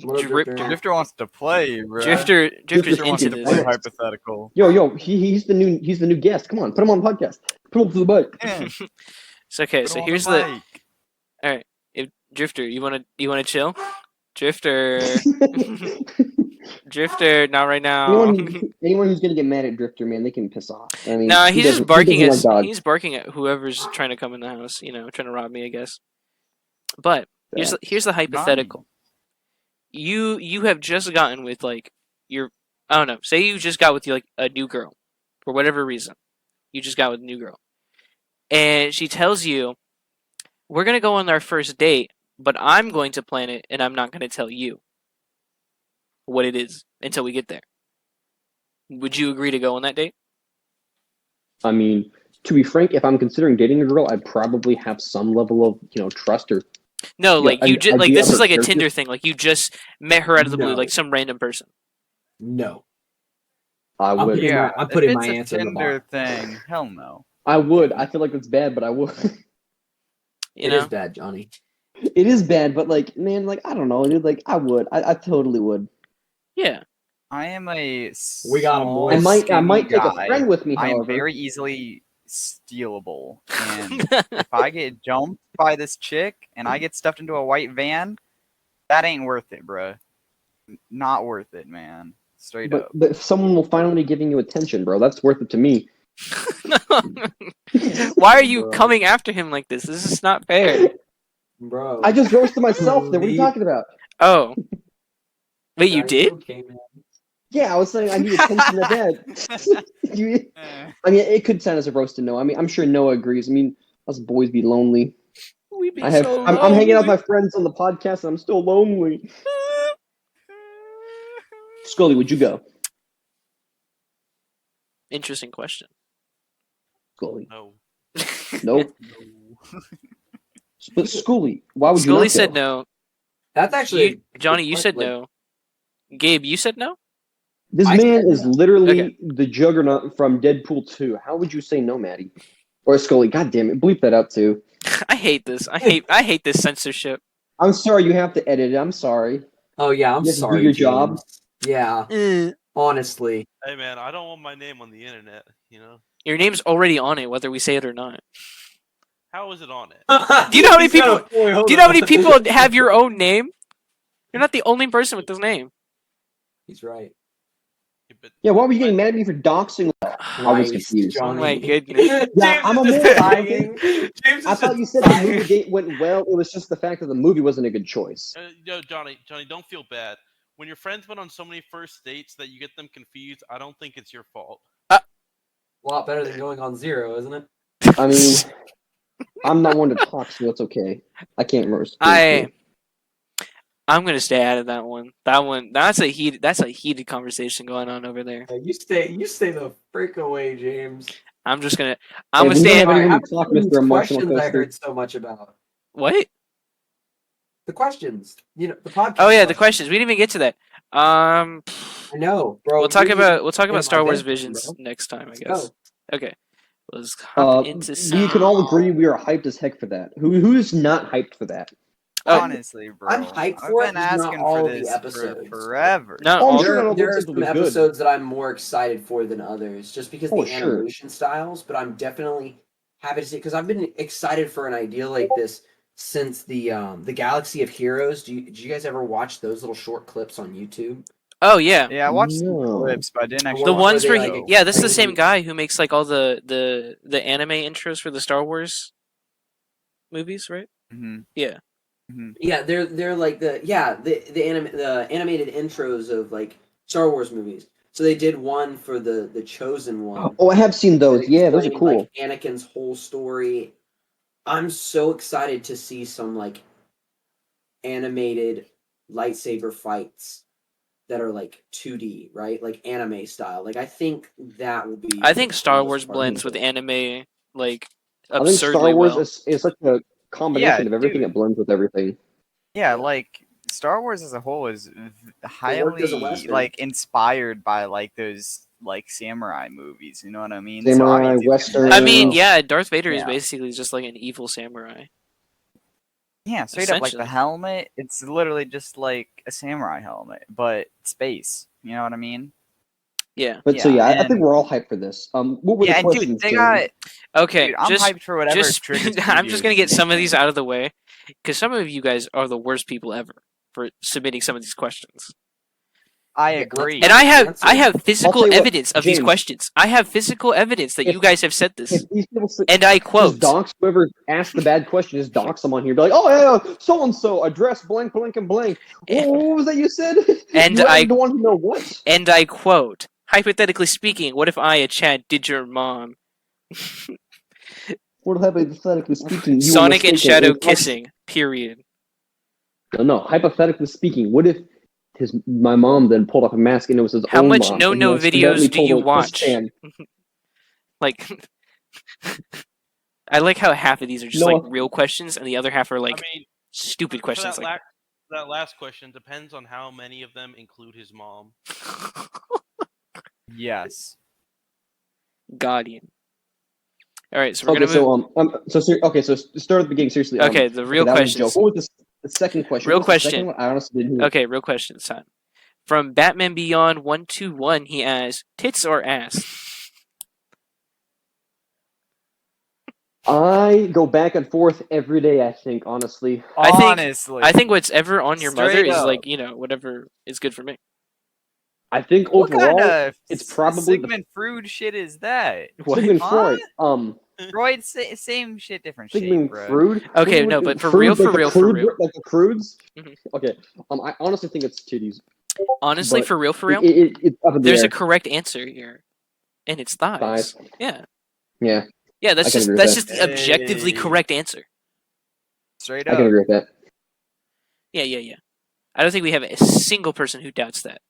What up, Drifter? Drifter wants to play, bro. Drifter's Drifter wants into to this. play hypothetical. Yo, he's the new guest. Come on, put him on the podcast. Put him up to the bike. Yeah, So okay, put so him on here's the the. mic. All right, if Drifter, you wanna chill? Drifter, Drifter, not right now. anyone who's gonna get mad at Drifter, man, they can piss off. I mean, Nah, he he's just doesn't- barking he at doesn't like dogs. he's barking at whoever's trying to come in the house. Trying to rob me, I guess. But here's the hypothetical. You have just gotten with like your I don't know. Say you just got with like a new girl, for whatever reason. You just got with a new girl, and she tells you, "We're gonna go on our first date, but I'm going to plan it, and I'm not gonna tell you what it is until we get there." Would you agree to go on that date? I mean, to be frank, if I'm considering dating a girl, I'd probably have some level of trust or No, Yeah, like you an just like idea this of is her like a character? Tinder thing. Like you just met her out of the blue, No. like some random person. No. I I'll would. put in Yeah, I'm putting if my it's answer a in the Tinder box. thing, hell no. I would. I feel like it's bad, but I would. You It know? is bad, Johnny. It is bad, but like, man, like I don't know, dude. Like I would. I totally would. Yeah. I am a We got him, small, boys. I might skinny take a guy. friend with me, I am however. very easily stealable, and if I get jumped by this chick and I get stuffed into a white van, that ain't worth it, bruh. Not worth it, man. Straight up. But if someone will finally giving you attention, bro, that's worth it to me. Why are you Bro. coming after him like this? This is not fair. Bro. I just roasted myself there. What are you Leave. talking about? Oh. Wait, you Johnny, did? okay, man? Yeah, I was saying I need attention to that. I mean, it could sound as a roasted no. I mean, I'm sure Noah agrees. I mean, us boys be lonely. We be I'm hanging out with lonely. my friends on the podcast, and I'm still lonely. Skully, would you go? Interesting question. Skully, No. nope. But Skully, why would you Skully not said go? no. That's actually Johnny, you said like, no. Gabe, you said no? This I man said is no. literally Okay. the Juggernaut from Deadpool 2. How would you say no, Maddie? Or Skully? God damn it, bleep that out too. I hate this. I hate this censorship. I'm sorry, you have to edit it. I'm sorry. Oh yeah, I'm You have to do sorry. your James. job. Yeah, honestly. Hey man, I don't want my name on the internet. Your name's already on it, whether we say it or not. How is it on it? Do you know how many people? Do you know how many people have your own name? You're not the only person with this name. He's right. Yeah, but Yeah, why were you getting mad at me for doxing? I was Christ, confused. Oh Johnny. my goodness. James Yeah, I'm a is more just dying. James I is thought just you said the dying. movie date went well. It was just the fact that the movie wasn't a good choice. Johnny, don't feel bad. When your friends went on so many first dates that you get them confused, I don't think it's your fault. A lot better than going on zero, isn't it? I mean, I'm not one to talk, so it's okay. I can't remember. I'm gonna stay out of that one. That's a heated conversation going on over there. You stay the frick away, James. I'm just gonna Hey, we don't stay. have any Alright, room how to talk, about these Mr. Emotional questions I Coaster. heard so much about? What? The questions, the podcast. Oh yeah, the questions. We didn't even get to that. I know, bro. We'll talk you're just about in my Star Wars bedroom, Visions bro. next time, I Let's guess. go. Okay, let's hop into some. We can all agree we are hyped as heck for that. Who is not hyped for that? Oh. Honestly, bro, I'm hyped I've for it, been just not asking all for of the this episodes. for forever. Not Oh, I'm all. sure not all the There are episodes will some be good. episodes that I'm more excited for than others, just because Oh, the sure. animation styles. But I'm definitely happy to see because I've been excited for an idea like this since the Galaxy of Heroes. Did you guys ever watch those little short clips on YouTube? Oh yeah, Yeah, I watched some No. clips, but I didn't actually. the Where ones they, where like, yeah, this is the explain- same guy who makes like all the anime intros for the Star Wars movies, right? hmm Yeah. Yeah, they're like the animated intros of like Star Wars movies. So they did one for the Chosen One. Oh, I have seen those. that Yeah, those are explained, cool. Like Anakin's whole story. I'm so excited to see some like animated lightsaber fights that are like 2D, right? Like anime style. Like I think that will be. I think the Star coolest Wars part. blends with anime like I think Star absurdly Wars well. is such a combination Yeah, of everything. dude. It blends with everything. Yeah, like Star Wars as a whole is highly as a Western. like inspired by like those like samurai movies. You know what I mean? Samurai, obviously it's gonna Western. I blend mean, well. yeah, Darth Vader is Yeah. basically just like an evil samurai. Yeah, straight up like the Essentially. helmet. It's literally just like a samurai helmet, but space. You know what I mean? Yeah. But so yeah, I think and- we're all hyped for this. What were Yeah, the and dude, questions? they James? got. Okay, Dude, I'm hyped for whatever just Triggers I'm just gonna Preview get is some of these making. out of the way because some of you guys are the worst people ever for submitting some of these questions. I Yeah, agree. And I have physical tell you what, evidence of these James. questions. I have physical evidence that If- you guys have said this, If these people and I just quote. dox whoever asked the bad question, just dox them on here. Be like, oh yeah, so and so address blank blank and blank. What was that you said? And you I don't want to know what. And I quote, hypothetically speaking, what if I, a Chad, did your mom? What hypothetically speaking, you were Sonic and mistaken. Shadow It was us. kissing. Period. No, hypothetically speaking, what if my mom then pulled off a mask and it was his How own much mom? no-no and he accidentally videos do pulled you a watch? Christian. Like, I like how half of these are just No. like real questions, and the other half are like I mean, stupid for questions. Like, that last question depends on how many of them include his mom. Yes. Guardian. All right, so we're Okay, gonna move. so start at the beginning. Seriously. Okay, the real that was a questions. joke. What was the second question? Real What was the question. second one? I honestly didn't hear. Okay, real question, son. From Batman Beyond 121, he asks, tits or ass? I go back and forth every day. I think honestly. Honestly. I think what's ever on your mother Straight is up. like, whatever is good for me. I think What overall, kind of it's probably the Sigmund Freud shit is that? What? Sigmund Huh? Freud. Freud, same shit, different Sigmund shape, bro. Freud. Okay, no, but for real, like the crudes. Mhm. Okay. I honestly think it's titties. Honestly, But for real, It's up in the there's air. a correct answer here, and it's thighs. Thighs. Yeah, Yeah, yeah. That's I can just agree with that's that. just the objectively Hey. correct answer. Straight I up. can agree with that. Yeah. I don't think we have a single person who doubts that.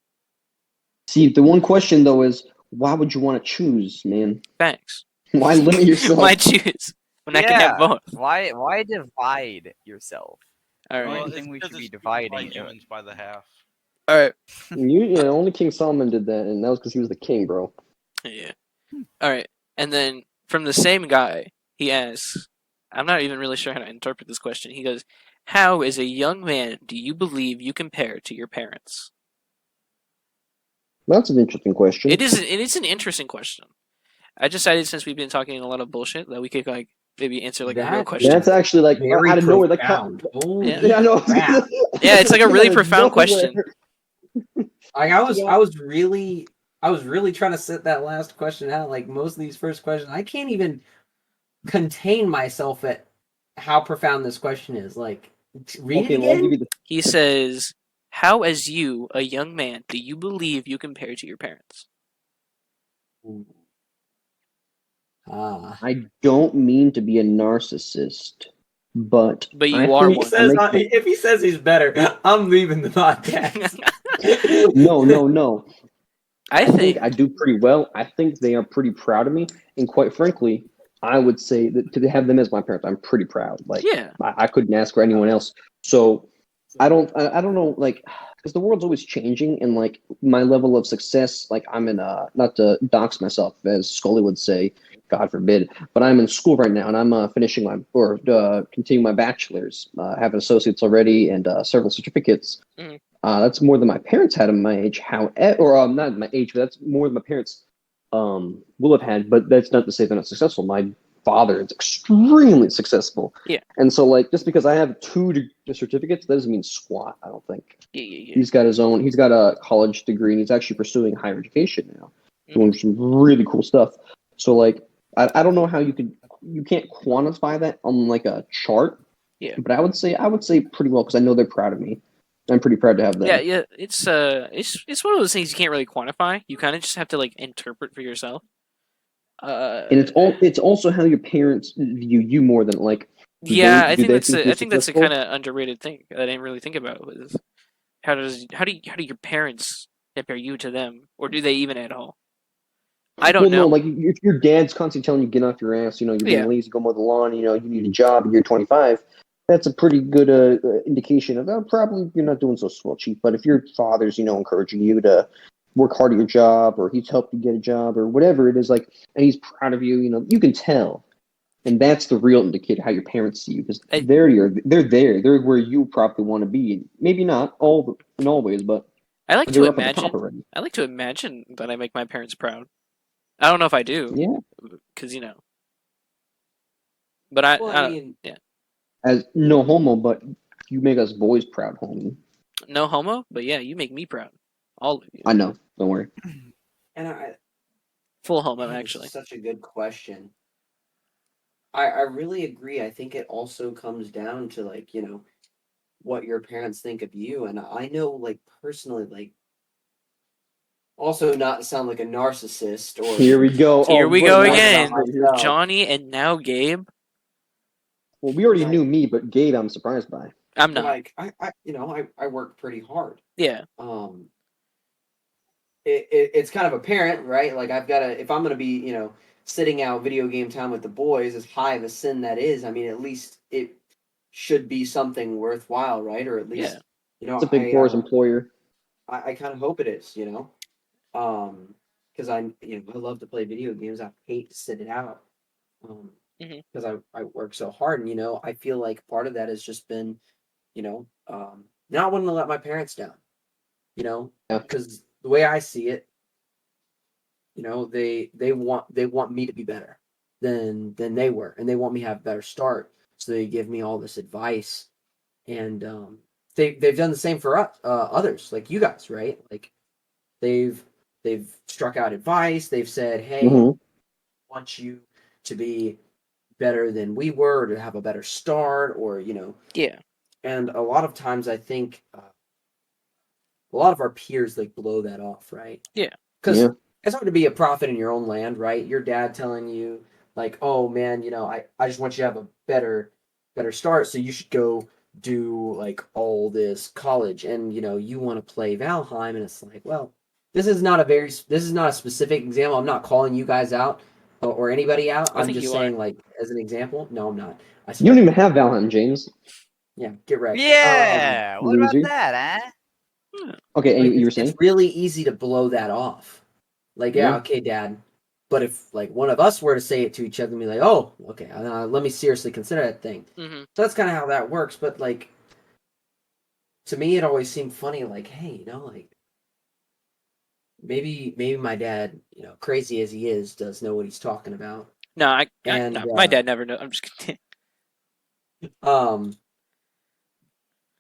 See, the one question though is, why would you want to choose, man? Thanks. Why limit yourself? Why choose when I can have both? Why divide yourself? All The right. only Well, thing we because should be it's by dividing. humans by the half. All right. Only King Solomon did that, and that was because he was the king, bro. Yeah. All right. And then from the same guy, he asks, I'm not even really sure how to interpret this question. He goes, how, as a young man, do you believe you compare to your parents? That's an interesting question. It is an interesting question. I decided since we've been talking a lot of bullshit that we could like maybe answer like a real question. That's actually like Very out of nowhere. Like, profound. Holy Yeah. I know. crap. Yeah, it's like a really Out of profound nowhere. question. Like I was really trying to set that last question out. Like most of these first questions, I can't even contain myself at how profound this question is. Like, read Okay, it well, I'll again. give you the. He says, how, as you, a young man, do you believe you compare to your parents? Ah. I don't mean to be a narcissist, but But I you are think one. I make If he says he's better, I'm leaving the podcast. no. I I think think I do pretty well. I think they are pretty proud of me, and quite frankly, I would say that to have them as my parents, I'm pretty proud. Like yeah. I couldn't ask for anyone else. So I don't know, like, because the world's always changing, and like my level of success, like I'm in not to dox myself, as Scully would say, God forbid, but I'm in school right now, and I'm finishing my or continuing my bachelor's, have an associate's already, and several certificates. Mhm. That's more than my parents had at my age. Or not my age, but that's more than my parents will have had. But that's not to say they're not successful. My father is extremely successful. Yeah. And so, like, just because I have two certificates, that doesn't mean squat. I don't think. Yeah. He's got his own. He's got a college degree, and he's actually pursuing higher education now, Mhm. doing some really cool stuff. So, like, I don't know how you can't quantify that on like a chart. Yeah. But I would say pretty well because I know they're proud of me. I'm pretty proud to have them. Yeah. It's one of those things you can't really quantify. You kind of just have to like interpret for yourself. And it's also how your parents view you more than like Yeah, I do think they that's think you're I think that's a successful? kind of underrated thing that I didn't really think about. Was how do your parents compare you to them, or do they even at all? I don't Well, no, know. like if your dad's constantly telling you get off your ass, you're being Yeah, lazy, go mow the lawn, you need a job, you're 25. That's a pretty good indication of probably you're not doing so swell cheap. But if your father's encouraging you to work hard at your job, or he's helped you get a job, or whatever it is, like, and he's proud of you, you can tell. And that's the real indicator how your parents see you, because I they're where you probably want to be. Maybe not all in all ways, but I like to they're up at the top imagine. already. I like to imagine that I make my parents proud. I don't know if I do, Yeah, because but I, Well, I I don't. mean, Yeah, as no homo, but you make us boys proud, homie. no homo, but yeah, you make me proud. All of you, I know. Don't worry. and full homo man, this is actually. such a good question. I really agree. I think it also comes down to like, what your parents think of you. And I know like personally, like also not to sound like a narcissist or Here we go. Here Oh, we wait, go brag now about again, myself. Johnny, and now Gabe. well, we already knew Like me, but Gabe, I'm surprised by. I'm not. like I work pretty hard. Yeah, Um it's kind of apparent, right? Like I've got to if I'm gonna be, sitting out video game time with the boys, as high of a sin that is, I mean at least it should be something worthwhile, right? Or at yeah. least, It's a big four's employer. I kind of hope it is, because I love to play video games. I hate to sit it out, Hmm. because I work so hard, and I feel like part of that has just been, not wanting to let my parents down, Yeah. because the way I see it, they want me to be better than they were, and they want me to have a better start, so they give me all this advice, and they've done the same for us, others like you guys, right? Like they've struck out advice. They've said, "Hey, Mm-hmm. want you to be better than we were, to have a better start," or Yeah. and a lot of times I think a lot of our peers like blow that off, right? Yeah. Because Yeah. it's hard to be a prophet in your own land, right? Your dad telling you like, "Oh man, I just want you to have a better start, so you should go do like all this college," and you want to play Valheim, and it's like, well, this is not a specific example. I'm not calling you guys out or anybody out. I I'm think just you are. saying like as an example. No, I'm not. I You don't swear. even have Valheim, James. Yeah, get wrecked. Yeah. What about Loser. that, huh? Yeah. Okay, and Like you were it's saying? really easy to blow that off. Like, yeah, Yeah. okay, Dad. But if like one of us were to say it to each other and be like, "Oh, okay, let me seriously consider that thing," Hmm. so that's kind of how that works. But like to me, it always seemed funny. Like, hey, like maybe my dad, crazy as he is, does know what he's talking about. No, And no. My dad never knows. I'm just kidding. um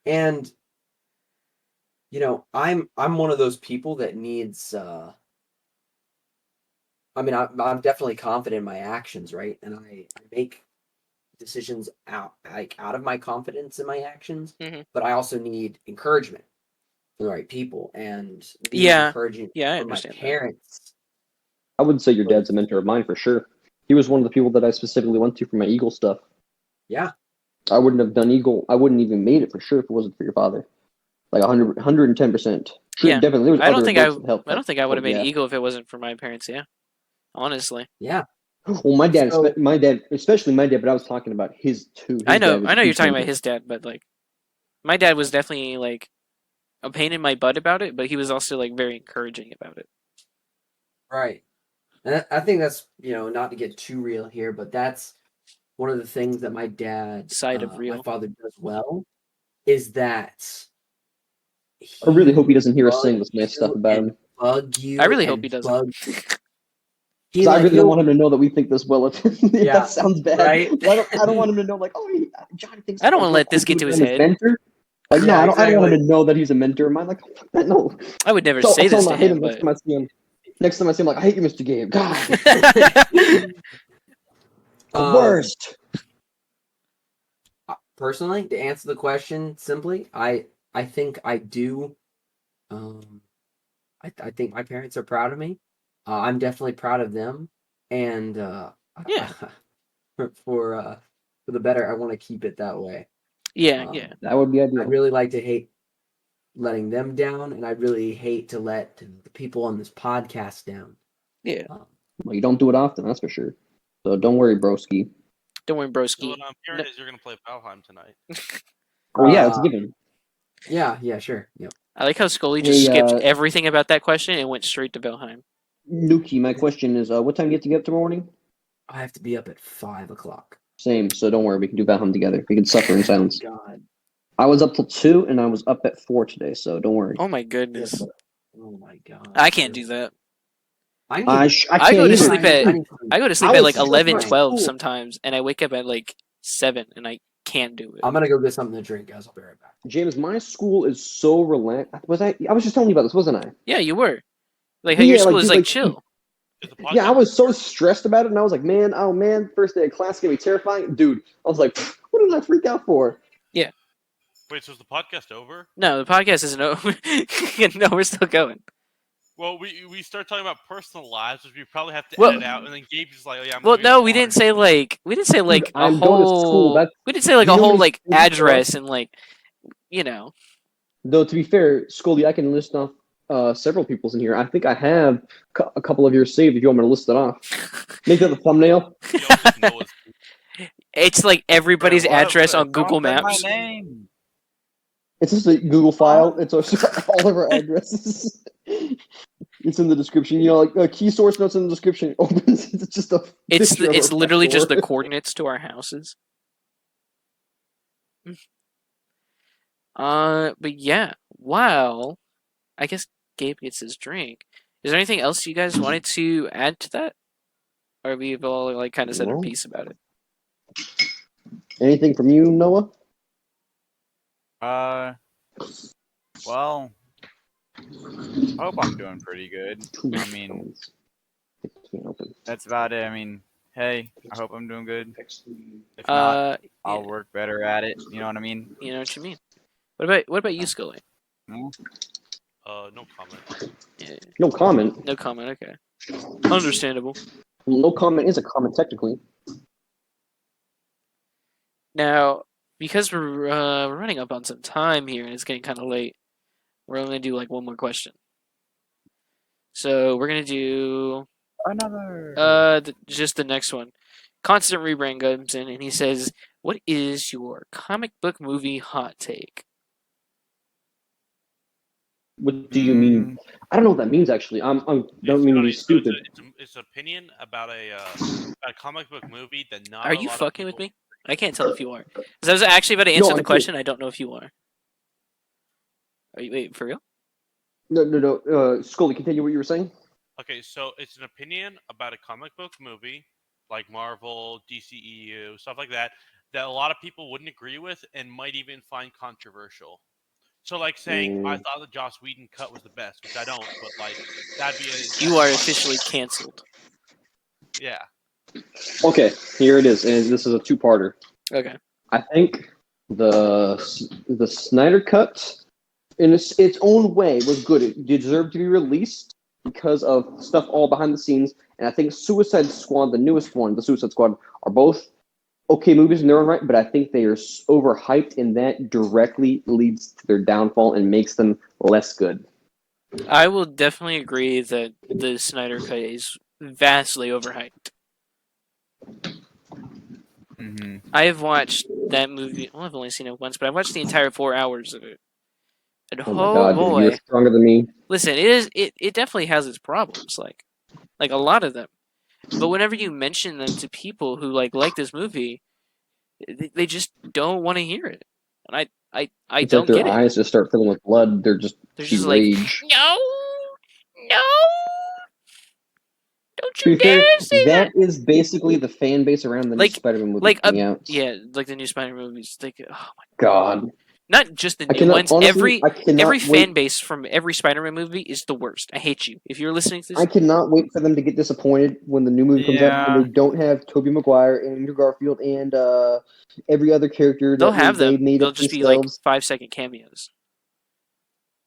and I'm one of those people that needs. I mean, I'm definitely confident in my actions, right? And I make decisions out of my confidence in my actions, Hmm. but I also need encouragement from the right people, and being Yeah. encouraging Yeah, I from my understand that. parents I would say your dad's was a mentor of mine for sure. He was one of the people that I specifically went to for my Eagle stuff. Yeah. I wouldn't have done Eagle. I wouldn't even made it for sure if it wasn't for your father. Like 100, 110%. Sure, Yeah. definitely. There was I don't other think adults that helped. I don't think I would have made yeah. Eagle if it wasn't for my parents. Yeah, honestly. Yeah. Well, my dad, So- especially my dad, but I was talking about his too. His I know dad was a you're huge talking about mentor. his dad, but like, my dad was definitely like a pain in my butt about it, but he was also like very encouraging about it. Right. And I think that's, not to get too real here, but that's one of the things that my dad, Side of my real. father does well, is that I really hope he doesn't hear us bug saying this nice stuff you about and him. bug you. I really hope and he doesn't. bug- Because I really don't he'll- want him to know that we think this well of him. If Yeah, that sounds bad. right? I don't want him to know, like, oh, Johnny thinks. I don't like, wanna let this get to his head. Mentor. Like, no, Yeah, I don't want exactly. him to know that he's a mentor of mine. Like, fuck that, no. I would never So, say I'll tell this him to I hate him, him but next time I see him, like, I hate you, Mr. Gabe. God, the Um, worst. Personally, to answer the question simply, I think I do. I think my parents are proud of me. I'm definitely proud of them, and Yeah. for the better, I want to keep it that way. yeah, Um, yeah. That would be ideal. I'd really like to hate letting them down, and I'd really hate to let the people on this podcast down. Yeah. Well, you don't do it often, that's for sure. So don't worry, broski. Don't worry, So broski. what I'm hearing is you're going to play Valheim tonight. Oh yeah, it's a given. Yeah, sure. Yep. I like how Skully just Hey, skipped everything about that question and went straight to Belheim. Nuki, my question is, what time do you have to get up tomorrow morning? I have to be up at 5:00. Same, so don't worry, we can do Valheim together. We can suffer in silence. God. I was up till 2, and I was up at 4 today, so don't worry. Oh my goodness. Oh my God. I can't do that. I need. I I can't go to either. sleep at I need some- I go to sleep I at was like stressed 11, about 12 school. sometimes, and I wake up at like 7, and I can't do it. I'm gonna go get something to drink, guys. I'll be right back. James, my school is so relaxed. I was just telling you about this, wasn't I? Yeah, you were. Like how your Yeah, school like, is dude, like like, chill. Is the Yeah, I podcast was so over? stressed about it, and I was like, oh man, first day of class is gonna be terrifying. Dude, I was like, what did I freak out for? Wait, so is the podcast over? No, the podcast isn't over. No, we're still going. Well, we start talking about personal lives, which we probably have to Well- edit out, and then Gabe's just like, "Oh yeah, I'm Well, leaving no, we tomorrow." didn't say like a I'm going to school. whole. That's- We didn't say like Do a you know whole how many like schools there are? address and like, you know. Though to be fair, Skully, I can list off several people's in here. I think I have a couple of yours saved. If you want me to list it off, make that the thumbnail. You know, just Noah's- It's like everybody's What? address on Don't Google say my Maps. name. It's just a Google file. It's all of our addresses. It's in the description. You know, like key source notes in the description. Opens. It's just a. picture of It's our literally back just the door. coordinates to our houses. But yeah, wow. I guess Gabe gets his drink. Is there anything else you guys wanted to add to that, or we've all like kind of said our No. piece about it? Anything from you, Noah? Well, I hope I'm doing pretty good. I mean, It can't open. that's about it. I mean, hey, I hope I'm doing good. If not, I'll Yeah, work better at it. You know what I mean? you know what you mean. What about you, Skully? no comment. Yeah, No comment. no comment. Okay, understandable. No comment is a comment technically. Now, because we're running up on some time here and it's getting kind of late, we're only gonna do like one more question. So we're gonna do Another. just the next one. Constant Rebrand comes in and he says, "What is your comic book movie hot take?" What do you mean? I don't know what that means actually. Don't mean to be stupid. It's an opinion about a comic book movie that not. Are a you lot of fucking with people- me? I can't tell if you are. 'Cause I was actually about to answer I'm the question. I don't know if you are. Are you wait for real? No. Scully, continue what you were saying. Okay, so it's an opinion about a comic book movie, like Marvel, DCEU, stuff like that, that a lot of people wouldn't agree with and might even find controversial. So, like saying, I thought the Joss Whedon cut was the best, which I don't, but like that'd be a. You are officially canceled. Yeah. Okay, here it is, and this is a two-parter. Okay. I think the Snyder cut, in its own way, was good. It deserved to be released because of stuff all behind the scenes, And I think Suicide Squad, the newest one, the Suicide Squad, are both okay movies in their own right, but I think they are overhyped, and that directly leads to their downfall and makes them less good. I will definitely agree that the Snyder Cut is vastly overhyped. Mm-hmm. I have watched that movie. Well, I've only seen it once, but I've watched the entire 4 hours of it. And Oh my oh god, dude, you're boy, stronger than me. listen, it definitely has its problems, like a lot of them. But whenever you mention them to people who like this movie, they just don't want to hear it, and I It's like don't their get it. eyes just start filling with blood. They're just They're see just like, rage. no, no, don't To you be fair, dare say that that. is basically the fan base around the new Like, Spider-Man movie like coming out. yeah, like the new Spider movies. Like, oh, God, not just the I new cannot ones. honestly. I Every cannot fan wait. base from every Spider-Man movie is the worst. I hate you. If you're listening to I this, cannot wait for them to get disappointed when the new movie comes out and Yeah. they don't have Tobey Maguire and Andrew Garfield and every other character they'll that have they them. made They'll up just be like themselves. 5-second cameos.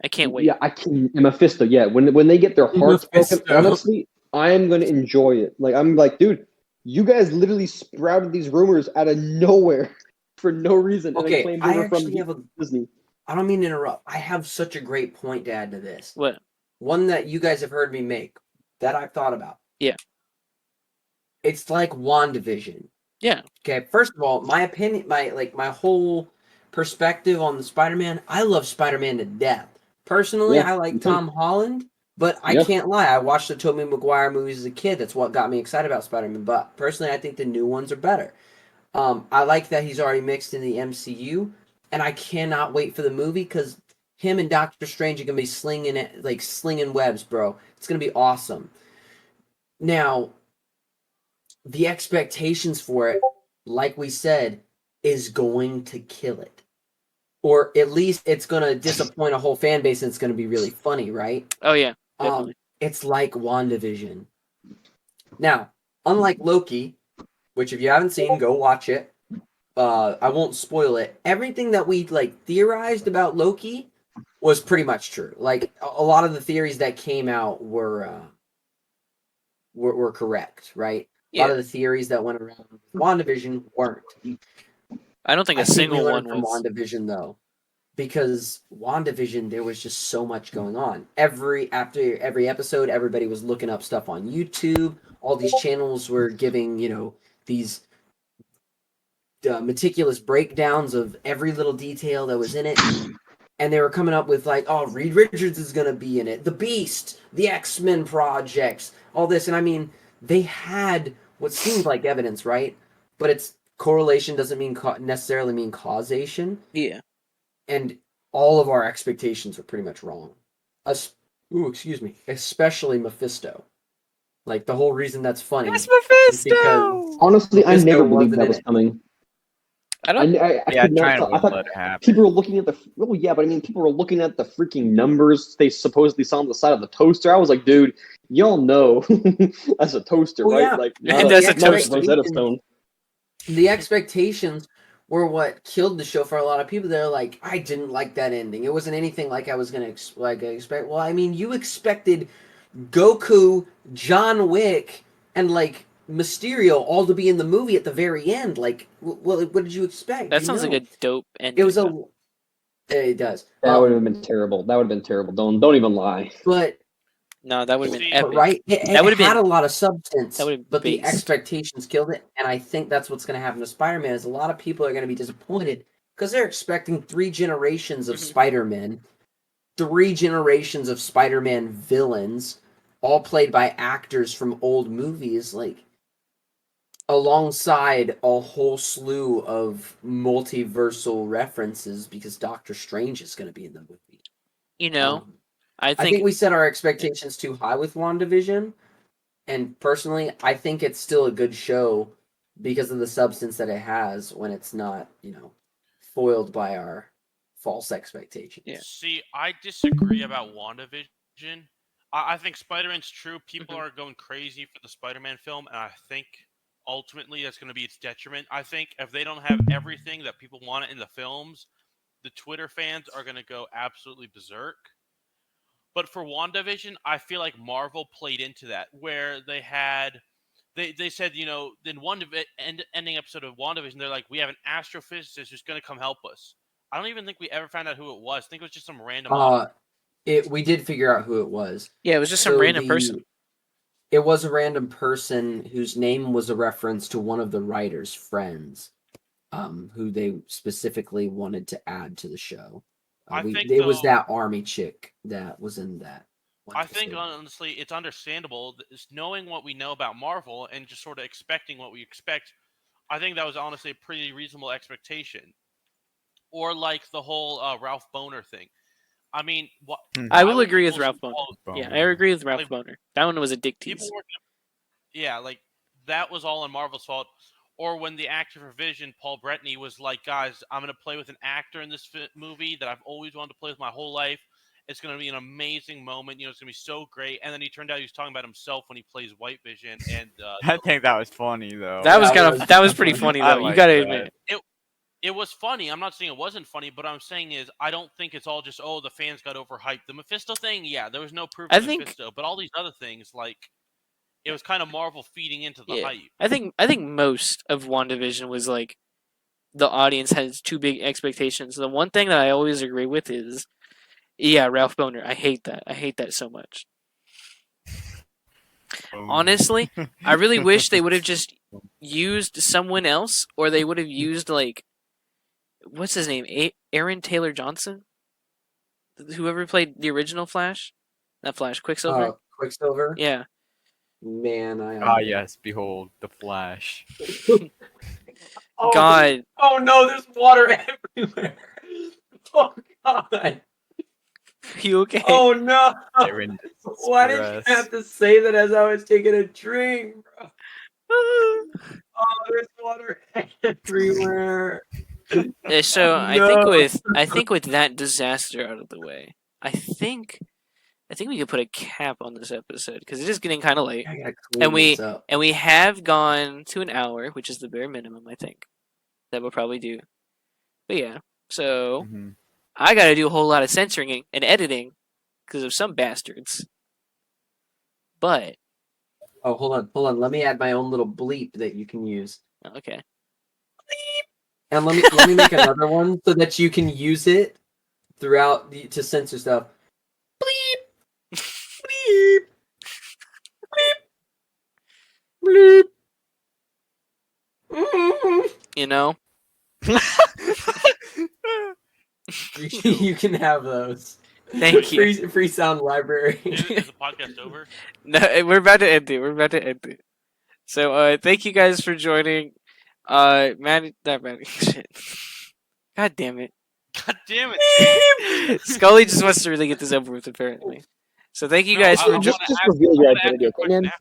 I can't wait. Yeah, I can. Mephisto. Yeah, when they get their hearts broken, Mephisto. honestly, I am going to enjoy it. Like I'm like, dude, you guys literally sprouted these rumors out of nowhere for no reason, and then Okay, claimed they I were from actually have a. Disney. I don't mean to interrupt. I have such a great point to add to this. What? One that you guys have heard me make that I've thought about. Yeah. It's like WandaVision. Yeah. Okay, first of all, my opinion, my whole perspective on the Spider-Man. I love Spider-Man to death. Personally, Yeah, I me like too. Tom Holland, but I Yeah. can't lie. I watched the Tobey Maguire movies as a kid. That's what got me excited about Spider-Man. But personally, I think the new ones are better. I like that he's already mixed in the MCU, and I cannot wait for the movie because him and Doctor Strange are gonna be slinging it like slinging webs, bro. It's gonna be awesome. Now, the expectations for it, like we said, is going to kill it. Or at least it's going to disappoint a whole fan base and it's going to be really funny, right? Oh yeah. Definitely. It's like WandaVision. Now, unlike Loki, which if you haven't seen, go watch it. I won't spoil it. Everything that we like theorized about Loki was pretty much true. Like a lot of the theories that came out were correct, right? A lot Yeah. of the theories that went around with WandaVision weren't. I don't think I a think we single learned one from was. WandaVision though, because WandaVision there was just so much going on. After every episode, everybody was looking up stuff on YouTube. All these channels were giving these meticulous breakdowns of every little detail that was in it, and they were coming up with like, oh, Reed Richards is gonna be in it, the Beast, the X-Men projects, all this, and I mean, they had what seemed like evidence, right? But it's correlation doesn't mean necessarily mean causation, Yeah. and all of our expectations are pretty much wrong. Excuse me, especially Mephisto. Like the whole reason that's funny It's is because Mephisto. Honestly, I Mephisto never believed wasn't that in was it. coming. I don't. I Yeah, could not. China I wouldn't thought let it happen. people were looking at the. Oh yeah, but I mean, people were looking at the freaking numbers they supposedly saw on the side of the toaster. I was like, dude, y'all know that's a toaster, Oh right? yeah, Like And but that's the a not a toaster. Rosetta expectations, Stone. the expectations were what killed the show for a lot of people. They're like, I didn't like that ending. It wasn't anything like I was gonna expect. Well, I mean, you expected Goku, John Wick, and like Mysterio all to be in the movie at the very end. Like, what did you expect? That sounds like a dope ending. It was a. though. It does. That would have been terrible. That would have been terrible. Don't even lie. But No, that would have been See, but epic. right, it That would have had been. a lot of substance. That would have But the based. expectations killed it, and I think that's what's going to happen to Spider-Man. Is a lot of people are going to be disappointed because they're expecting 3 generations of Mhm. Spider-Man, 3 generations of Spider-Man villains, all played by actors from old movies, like alongside a whole slew of multiversal references because Doctor Strange is going to be in the movie. You know, Um, I I think. think we set our expectations too high with WandaVision, and personally, I think it's still a good show because of the substance that it has when it's not, foiled by our false expectations. Yeah. See, I disagree about WandaVision. I think Spider-Man's true. People Mhm. are going crazy for the Spider-Man film, and I think ultimately that's going to be its detriment. I think if they don't have everything that people want in the films, the Twitter fans are going to go absolutely berserk. But for WandaVision, I feel like Marvel played into that, where they had. They said, in one ending episode of WandaVision, they're like, we have an astrophysicist who's going to come help us. I don't even think we ever found out who it was. I think it was just some random. We did figure out who it was. Yeah, it was just some random person. It was a random person whose name was a reference to one of the writer's friends, who they specifically wanted to add to the show. It was that army chick that was in that. I think, honestly, it's understandable. Knowing what we know about Marvel and just sort of expecting what we expect, I think that was honestly a pretty reasonable expectation. Or like the whole Ralph Boner thing. I mean, I will agree with Ralph Boner. Yeah, I agree with Ralph Boner. That one was a dick tease. Yeah, like that was all on Marvel's fault. Or when the actor for Vision, Paul Bettany, was like, guys, I'm going to play with an actor in this movie that I've always wanted to play with my whole life. It's going to be an amazing moment. It's going to be so great. And then he turned out he was talking about himself when he plays White Vision. And I think that was funny, though. That was pretty funny, though. You got to admit. It was funny. I'm not saying it wasn't funny, but what I'm saying is I don't think it's all just, the fans got overhyped. The Mephisto thing, yeah, there was no proof of Mephisto. But all these other things, like, it was kind of Marvel feeding into the hype. I think most of WandaVision was like the audience has too big expectations. The one thing that I always agree with is, Ralph Boner. I hate that. I hate that so much. Honestly, I really wish they would have just used someone else, or they would have used like, what's his name? Aaron Taylor Johnson? Whoever played the original Flash? Not Flash, Quicksilver? Quicksilver? Yeah. Man, yes, behold, the Flash. God. Oh no, there's water everywhere. Oh God. Are you okay? Oh no. Why did you have to say that as I was taking a drink, bro? Oh, there's water everywhere. So I think with that disaster out of the way, I think we could put a cap on this episode because it is getting kind of late, and we have gone to an hour, which is the bare minimum. I think that we'll probably do. But yeah, so I got to do a whole lot of censoring and editing because of some bastards. But hold on. Let me add my own little bleep that you can use. Okay. Bleep. And let me make another one so that you can use it throughout to censor stuff. Bleep. Bleep. Bleep. Bleep. You know? You can have those. Thank you. Free sound library. Is the podcast over? No, we're about to end it. So, thank you guys for joining. Shit. God damn it. Skully just wants to really get this over with, apparently. So thank you guys for just reveal your identity, okay, man?